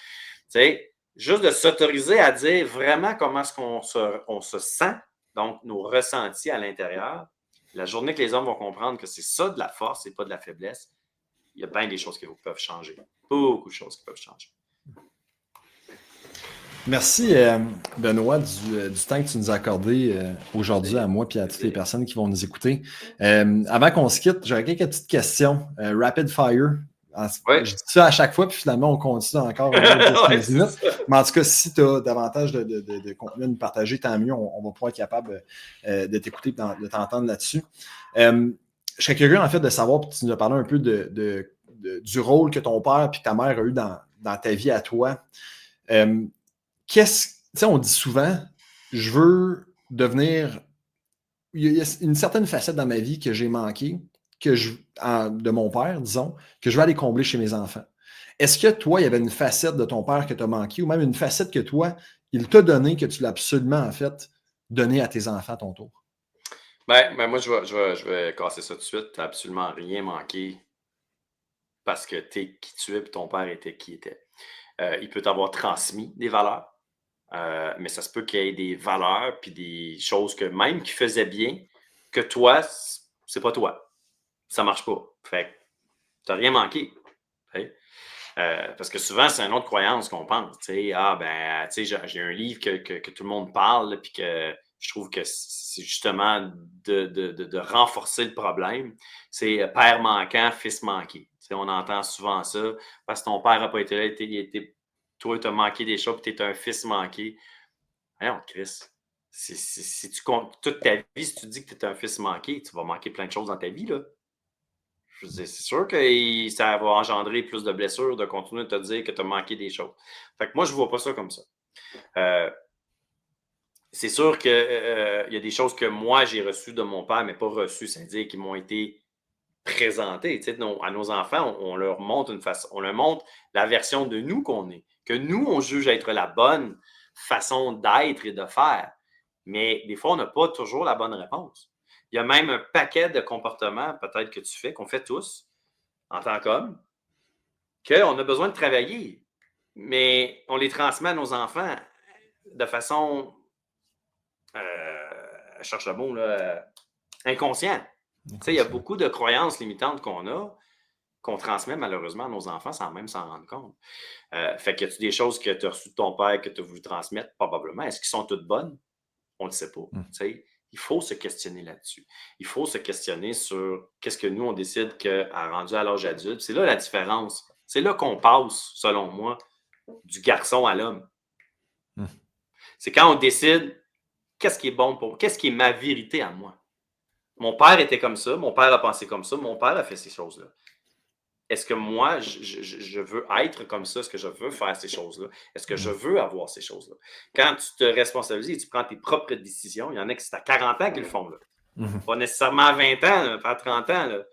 sais, juste de s'autoriser à dire vraiment comment est-ce on se sent, donc nos ressentis à l'intérieur. La journée que les hommes vont comprendre que c'est ça de la force et pas de la faiblesse, il y a bien des choses qui peuvent changer. Beaucoup de choses qui peuvent changer.
Merci, Benoît, du temps que tu nous as accordé aujourd'hui à moi et à toutes les personnes qui vont nous écouter. Avant qu'on se quitte, j'aurais quelques petites questions. Rapid fire.
Oui.
Je dis ça à chaque fois, puis finalement, on continue encore un autre 10-15 minutes. Mais en tout cas, si tu as davantage de contenu à nous partager, tant mieux. On va pouvoir être capable de t'écouter et de t'entendre là-dessus. Je serais curieux, en fait, de savoir, puis tu nous as parlé un peu du rôle que ton père et ta mère ont eu dans ta vie à toi. Tu sais, on dit souvent, je veux devenir. Il y a une certaine facette dans ma vie que j'ai manqué, de mon père, disons, que je vais aller combler chez mes enfants. Est-ce que toi, il y avait une facette de ton père que tu as manqué ou même une facette que toi, il t'a donnée que tu l'as absolument, en fait, donnée à tes enfants à ton tour?
Moi, je vais casser ça tout de suite. Tu n'as absolument rien manqué parce que tu es qui tu es et ton père était qui il était. Il peut t'avoir transmis des valeurs, mais ça se peut qu'il y ait des valeurs puis des choses que même qu'il faisait bien, que toi, c'est pas toi. Ça marche pas. Fait que t'as rien manqué. Parce que souvent, c'est une autre croyance qu'on pense. J'ai un livre que tout le monde parle, puis que je trouve que c'est justement de renforcer le problème. C'est père manquant, fils manqué. On entend souvent ça. Parce que ton père n'a pas été là, toi, tu as manqué des choses, puis tu es un fils manqué. Voyons, Chris. Si tu comptes toute ta vie, si tu dis que tu es un fils manqué, tu vas manquer plein de choses dans ta vie, là. Je veux dire, c'est sûr que ça va engendrer plus de blessures de continuer de te dire que tu as manqué des choses. Fait que moi, je ne vois pas ça comme ça. C'est sûr qu'il y a des choses que moi, j'ai reçues de mon père, mais pas reçues, c'est-à-dire qui m'ont été présentées. À nos enfants, on leur montre une façon, on leur montre la version de nous qu'on est, que nous, on juge être la bonne façon d'être et de faire. Mais des fois, on n'a pas toujours la bonne réponse. Il y a même un paquet de comportements, peut-être que tu fais, qu'on fait tous, en tant qu'homme, qu'on a besoin de travailler, mais on les transmet à nos enfants de façon, je cherche le mot, là, inconscient. Il y a beaucoup de croyances limitantes qu'on transmet malheureusement à nos enfants sans même s'en rendre compte. Fait que y a-tu des choses que tu as reçues de ton père que tu as voulu transmettre? Probablement. Est-ce qu'elles sont toutes bonnes? On ne le sait pas. Il faut se questionner là-dessus. Il faut se questionner sur qu'est-ce que nous, on décide qu'à rendu à l'âge adulte. C'est là la différence. C'est là qu'on passe, selon moi, du garçon à l'homme. C'est quand on décide qu'est-ce qui est bon pour moi, qu'est-ce qui est ma vérité à moi. Mon père était comme ça, mon père a pensé comme ça, mon père a fait ces choses-là. Est-ce que moi, je veux être comme ça? Est-ce que je veux faire ces choses-là? Est-ce que je veux avoir ces choses-là? Quand tu te responsabilises et tu prends tes propres décisions, il y en a qui c'est à 40 ans qu'ils le font. Là. Pas nécessairement à 20 ans, là, pas à 30 ans. Là.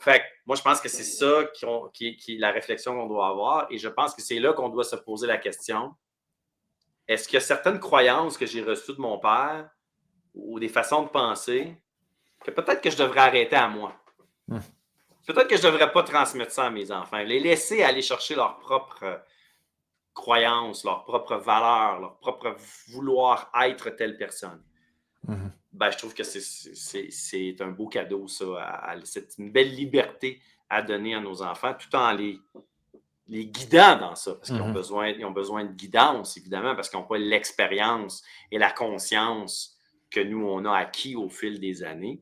Fait que moi, je pense que c'est ça qui est la réflexion qu'on doit avoir. Et je pense que c'est là qu'on doit se poser la question. Est-ce qu'il y a certaines croyances que j'ai reçues de mon père ou des façons de penser que peut-être que je devrais arrêter à moi? Peut-être que je ne devrais pas transmettre ça à mes enfants. Les laisser aller chercher leurs propres croyances, leurs propres valeurs, leur propre vouloir être telle personne. Je trouve que c'est un beau cadeau, ça. C'est une belle liberté à donner à nos enfants, tout en les guidant dans ça, parce qu'ils ont besoin de guidance, évidemment, parce qu'ils n'ont pas l'expérience et la conscience que nous, on a acquis au fil des années.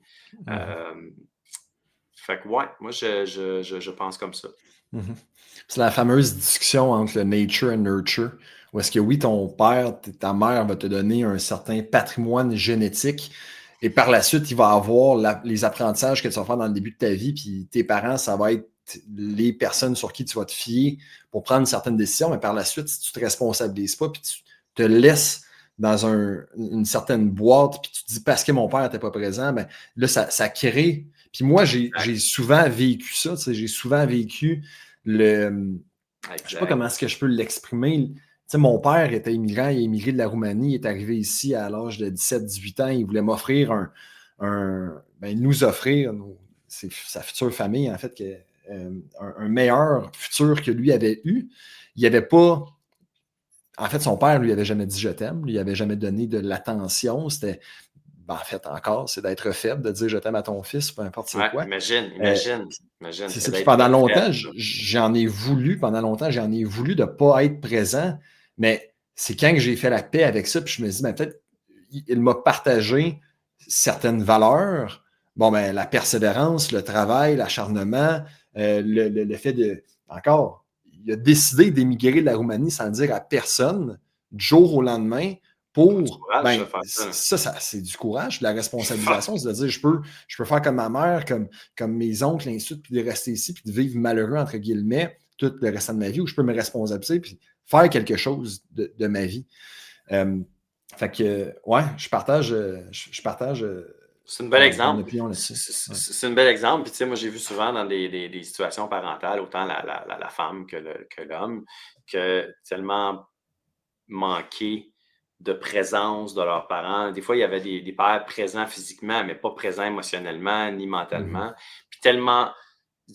Fait que, ouais, moi, je pense comme ça.
C'est la fameuse discussion entre le nature et nurture, où est-ce que oui, ton père, ta mère va te donner un certain patrimoine génétique, et par la suite, il va avoir les apprentissages que tu vas faire dans le début de ta vie, puis tes parents, ça va être les personnes sur qui tu vas te fier pour prendre certaines décisions, mais par la suite, si tu ne te responsabilises pas, puis tu te laisses dans une certaine boîte, puis tu te dis parce que mon père n'était pas présent, ben là, ça crée. Puis moi, j'ai souvent vécu ça, tu sais, j'ai souvent vécu je ne sais pas comment est-ce que je peux l'exprimer. Tu sais, mon père était immigrant, il est immigré de la Roumanie, il est arrivé ici à l'âge de 17-18 ans, il voulait m'offrir nous offrir, sa future famille, en fait, un meilleur futur que lui avait eu. Il n'y avait pas. En fait, son père, lui, avait jamais dit je t'aime, lui, il n'avait jamais donné de l'attention. C'était. En fait, encore, c'est d'être faible, de dire je t'aime à ton fils, peu importe c'est quoi.
Imagine.
C'est ça. Puis pendant longtemps, j'en ai voulu de ne pas être présent, mais c'est quand que j'ai fait la paix avec ça, puis je me dis, peut-être, il m'a partagé certaines valeurs. Bon, la persévérance, le travail, l'acharnement, le fait de. Encore, il a décidé d'émigrer de la Roumanie sans dire à personne, du jour au lendemain, pour. Ça, c'est du courage, de la responsabilisation, c'est de dire je peux faire comme ma mère, comme mes oncles, et ainsi de suite, puis de rester ici, puis de vivre malheureux, entre guillemets, tout le restant de ma vie, ou je peux me responsabiliser, puis faire quelque chose de ma vie. Fait que, ouais, je partage.
C'est un bel exemple. C'est un bel exemple. Puis, tu sais, moi, j'ai vu souvent dans des situations parentales, autant la femme que l'homme, que tellement manqué de présence de leurs parents. Des fois, il y avait des pères présents physiquement, mais pas présents émotionnellement ni mentalement. Puis tellement,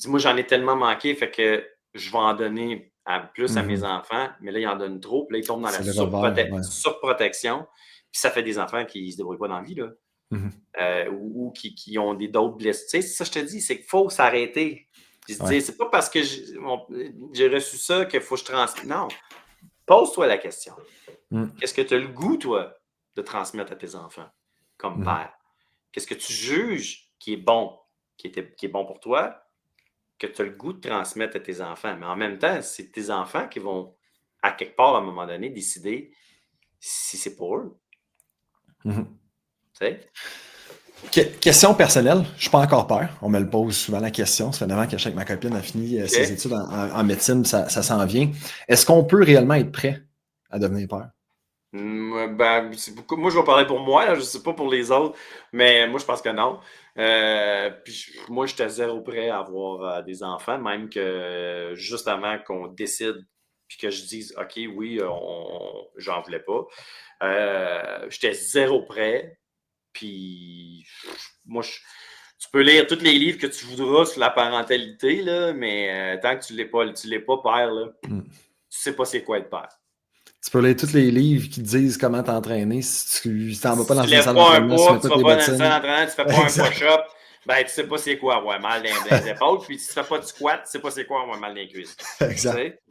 moi, j'en ai tellement manqué, fait que je vais en donner plus à mes enfants, mais là, ils en donnent trop, puis là, ils tombent dans la surprotection, puis ça fait des enfants qui ne se débrouillent pas dans la vie, là. ou qui ont d'autres blessures. Tu sais, ça, je te dis, c'est qu'il faut s'arrêter. Puis se dire, c'est pas parce que j'ai reçu ça qu'il faut que je transmette. Non. Pose-toi la question. Qu'est-ce que tu as le goût, toi, de transmettre à tes enfants comme père? Qu'est-ce que tu juges qui est bon, qui est bon pour toi, que tu as le goût de transmettre à tes enfants? Mais en même temps, c'est tes enfants qui vont, à quelque part, à un moment donné, décider si c'est pour eux. Tu sais?
Question personnelle, je ne suis pas encore père. On me le pose souvent la question. Ça fait 9 ans que je sais que ma copine a fini ses études en médecine, ça s'en vient. Est-ce qu'on peut réellement être prêt à devenir père?
Ben, moi, je vais parler pour moi, là, je ne sais pas pour les autres, mais moi, je pense que non. Puis moi, j'étais zéro prêt à avoir des enfants, même que juste avant qu'on décide, puis que je dise, OK, oui, j'en voulais pas. J'étais zéro prêt. Puis moi, tu peux lire tous les livres que tu voudras sur la parentalité, là, mais tant que tu l'es pas père, là, tu sais pas c'est quoi être père.
Tu peux lire tous les livres qui te disent comment t'entraîner. Si tu t'en vas pas
Si
dans
tu
une
lèves
salle
pas un
d'entraînement, tu
poids,
mets
tu
toutes
vas
les
pas dans une salle
bottines.
d'entraînement, tu fais pas un push-up, ben tu sais pas c'est quoi avoir mal dans les épaules, puis si tu fais pas de squat, tu sais pas c'est quoi avoir mal dans les cuisses.
Exact.
Tu sais?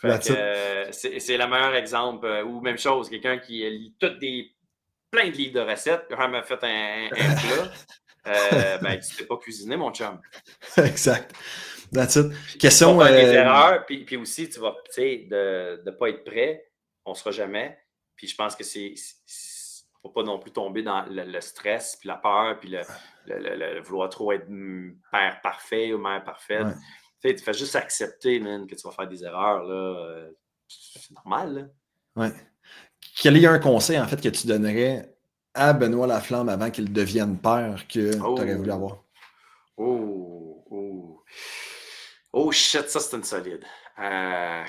Fait que c'est le meilleur exemple. Ou même chose, quelqu'un qui lit plein de livres de recettes, puis m'a fait un plat, ben tu sais pas cuisiner, mon chum.
Exact. That's it.
Puis tu
Question.
vas faire des erreurs, puis aussi, tu vas, tu sais, de ne pas être prêt, on ne sera jamais. Puis je pense que faut pas non plus tomber dans le stress, puis la peur, puis le vouloir trop être père parfait ou mère parfaite. Tu sais, tu fais juste accepter, man, que tu vas faire des erreurs, là. C'est normal, là.
Ouais. Quel est un conseil, en fait, que tu donnerais à Benoît Laflamme avant qu'il devienne père que tu aurais voulu avoir?
Oh shit, ça c'est une solide.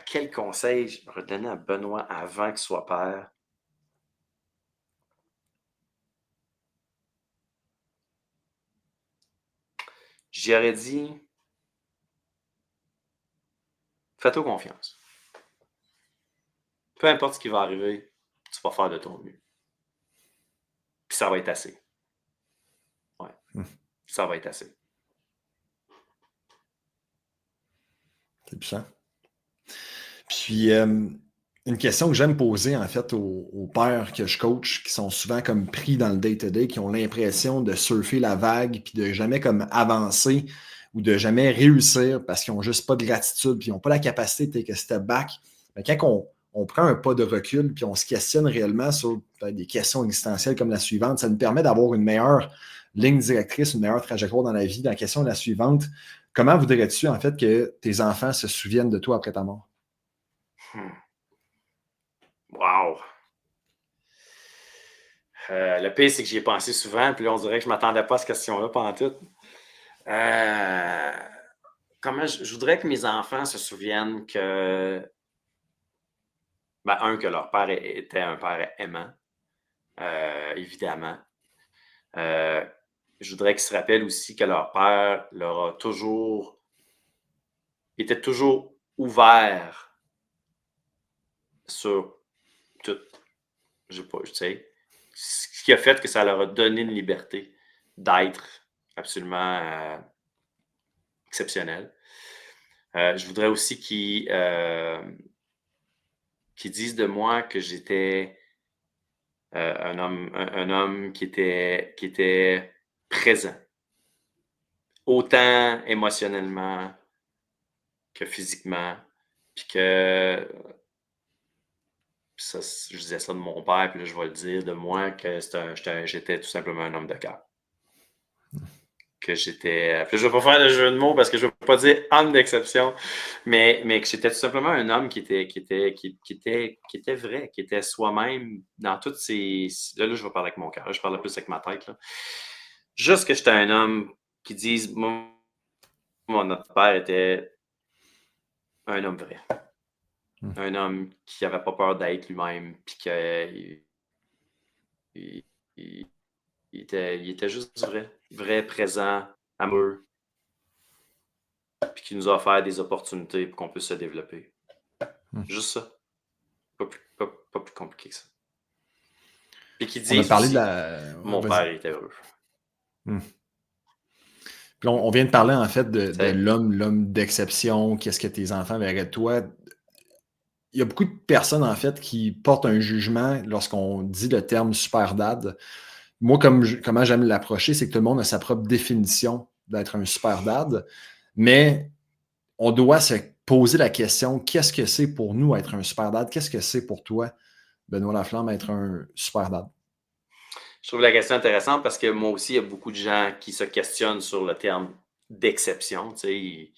Quel conseil j'aurais donné à Benoît avant qu'il soit père? J'y aurais dit, fais-toi confiance. Peu importe ce qui va arriver, tu vas faire de ton mieux. Puis ça va être assez. Ouais. Ça va être assez.
C'est puissant. Puis, une question que j'aime poser, en fait, aux pères que je coach, qui sont souvent comme pris dans le day-to-day, qui ont l'impression de surfer la vague, puis de jamais comme avancer ou de jamais réussir parce qu'ils n'ont juste pas de gratitude, puis ils n'ont pas la capacité de take a step back. Mais quand on prend un pas de recul, puis on se questionne réellement sur des questions existentielles comme la suivante, ça nous permet d'avoir une meilleure ligne directrice, une meilleure trajectoire dans la vie. La question est la suivante. Comment voudrais-tu, en fait, que tes enfants se souviennent de toi après ta mort?
Wow! Le pire, c'est que j'y ai pensé souvent, puis là, on dirait que je ne m'attendais pas à cette question-là pendant tout. Comment je voudrais que mes enfants se souviennent que, que leur père était un père aimant, évidemment. Je voudrais qu'ils se rappellent aussi que leur père leur a était toujours ouvert sur tout. Je sais pas, tu sais. Ce qui a fait que ça leur a donné une liberté d'être absolument exceptionnelle. Je voudrais aussi qu'ils disent de moi que j'étais un homme qui était présent, autant émotionnellement que physiquement, puis que ça, je disais ça de mon père, puis là, je vais le dire de moi, que j'étais tout simplement un homme de cœur. Que j'étais. Je ne vais pas faire de jeu de mots parce que je ne veux pas dire homme d'exception, mais que j'étais tout simplement un homme qui était vrai, qui était soi-même dans toutes ses. Là, je vais parler avec mon cœur, je parle plus avec ma tête. Là. Juste que j'étais un homme qui dise notre père était un homme vrai. Un homme qui n'avait pas peur d'être lui-même, puis qu'il il était juste vrai, présent, amoureux, puis qui nous a offert des opportunités pour qu'on puisse se développer. Juste ça. Pas plus compliqué que ça. Puis qu'ils
On a
disent
parlé de
aussi,
la...
mon père était heureux.
Puis on vient de parler, en fait, de
T'sais?
l'homme d'exception, qu'est-ce que tes enfants verraient de toi. Il y a beaucoup de personnes, en fait, qui portent un jugement lorsqu'on dit le terme super dad. Moi, comment j'aime l'approcher, c'est que tout le monde a sa propre définition d'être un super dad, mais on doit se poser la question, qu'est-ce que c'est pour nous être un super dad? Qu'est-ce que c'est pour toi, Benoît Laflamme, être un super dad?
Je trouve la question intéressante parce que moi aussi, il y a beaucoup de gens qui se questionnent sur le terme d'exception. Puis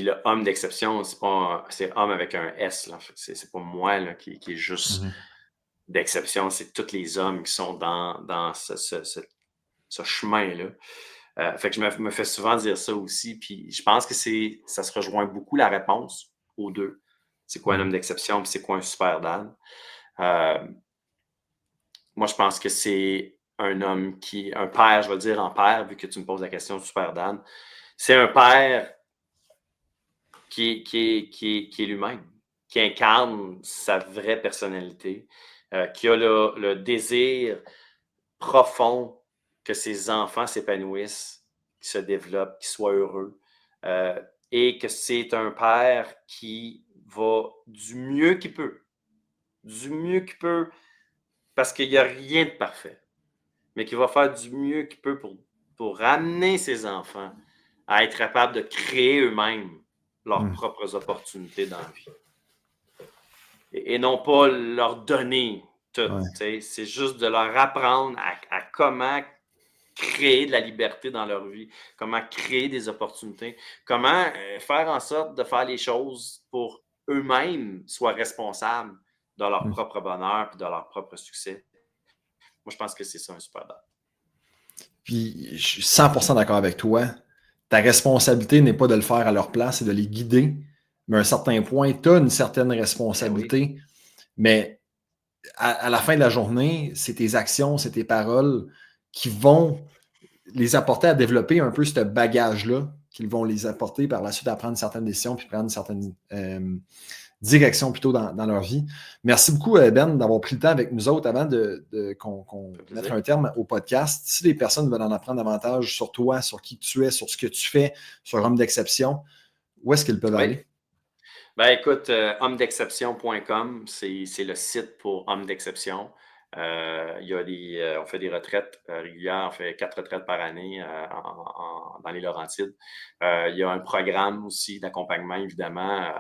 le homme d'exception, c'est homme avec un S. Là. C'est pas moi là, qui est juste
Mhm.
d'exception, c'est tous les hommes qui sont dans ce chemin-là. Fait que je me fais souvent dire ça aussi. Puis je pense que ça se rejoint beaucoup la réponse aux deux. C'est quoi un homme d'exception, puis c'est quoi un super dad? Euh, Moi, je pense que c'est un père, je vais le dire en père, vu que tu me poses la question du super dad. C'est un père qui est lui-même, qui incarne sa vraie personnalité, qui a le désir profond que ses enfants s'épanouissent, qu'ils se développent, qu'ils soient heureux. Et que c'est un père qui va du mieux qu'il peut, parce qu'il n'y a rien de parfait, mais qui va faire du mieux qu'il peut pour amener ses enfants à être capables de créer eux-mêmes leurs propres opportunités dans la vie. Et non pas leur donner tout.
Ouais.
C'est juste de leur apprendre à comment créer de la liberté dans leur vie, comment créer des opportunités, comment faire en sorte de faire les choses pour eux-mêmes soient responsables de leur propre bonheur et de leur propre succès. Moi, je pense que c'est ça un super dad.
Puis, je suis 100% d'accord avec toi. Ta responsabilité n'est pas de le faire à leur place, c'est de les guider. Mais à un certain point, tu as une certaine responsabilité.
Oui.
Mais à la fin de la journée, c'est tes actions, c'est tes paroles qui vont les apporter à développer un peu ce bagage-là, qui vont les apporter par la suite à prendre certaines décisions puis prendre certaines directions plutôt dans leur vie. Merci beaucoup, Ben, d'avoir pris le temps avec nous autres avant qu'on mette un terme au podcast. Si les personnes veulent en apprendre davantage sur toi, sur qui tu es, sur ce que tu fais, sur Homme d'exception, où est-ce qu'ils peuvent aller?
Ben écoute, hommedexception.com, c'est le site pour Homme d'exception. On fait des retraites régulières, on fait 4 retraites par année dans les Laurentides. Il y a un programme aussi d'accompagnement, évidemment,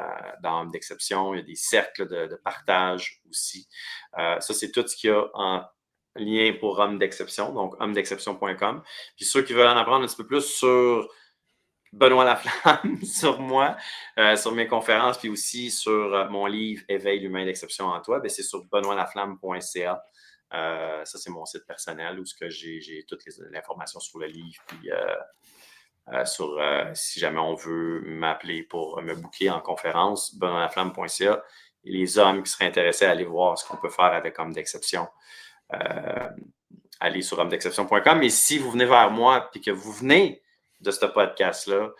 dans Homme d'exception. Il y a des cercles de partage aussi. Ça, c'est tout ce qu'il y a en lien pour Homme d'exception, donc hommedexception.com. Puis ceux qui veulent en apprendre un petit peu plus sur Benoît Laflamme, sur moi, sur mes conférences, puis aussi sur mon livre Éveille l'humain d'exception en toi, c'est sur benoîtlaflamme.ca. Ça, c'est mon site personnel où j'ai toute l'information sur le livre, puis si jamais on veut m'appeler pour me booker en conférence, benoîtlaflamme.ca. Et les hommes qui seraient intéressés à aller voir ce qu'on peut faire avec Homme d'exception, allez sur hommedexception.com. Et si vous venez vers moi et que vous venez de ce podcast-là,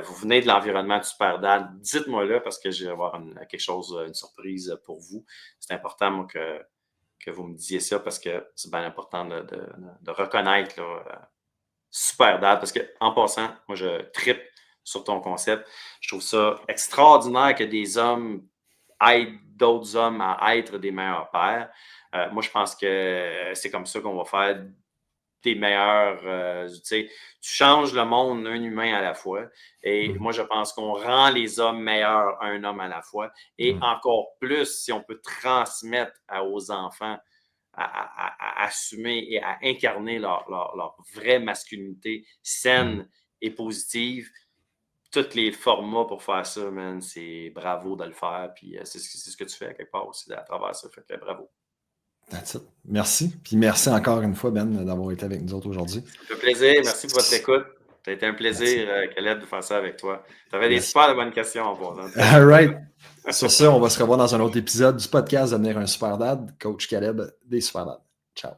vous venez de l'environnement du Super Dad, dites-moi là parce que je vais avoir quelque chose, une surprise pour vous. C'est important, moi, que vous me disiez ça parce que c'est bien important de reconnaître là, Super Dad. Parce qu'en passant, moi, je trippe sur ton concept. Je trouve ça extraordinaire que des hommes aident d'autres hommes à être des meilleurs pères. Moi, je pense que c'est comme ça qu'on va faire des meilleurs. Tu changes le monde un humain à la fois. Et moi, je pense qu'on rend les hommes meilleurs un homme à la fois. Et encore plus, si on peut transmettre aux enfants à assumer et à incarner leur vraie masculinité saine et positive. Tous les formats pour faire ça, man, c'est bravo de le faire. Puis c'est ce que tu fais à quelque part aussi à travers ça. Fait que bravo.
That's it. Merci. Puis merci encore une fois, Ben, d'avoir été avec nous autres aujourd'hui.
Ça me fait plaisir. Merci pour votre écoute. Ça a été un plaisir, Caleb, de faire ça avec toi. Tu avais des
Yes.
super de bonnes questions en posant.
All right. Sur ce, on va se revoir dans un autre épisode du podcast Devenir un super dad. Coach Caleb des super dads. Ciao.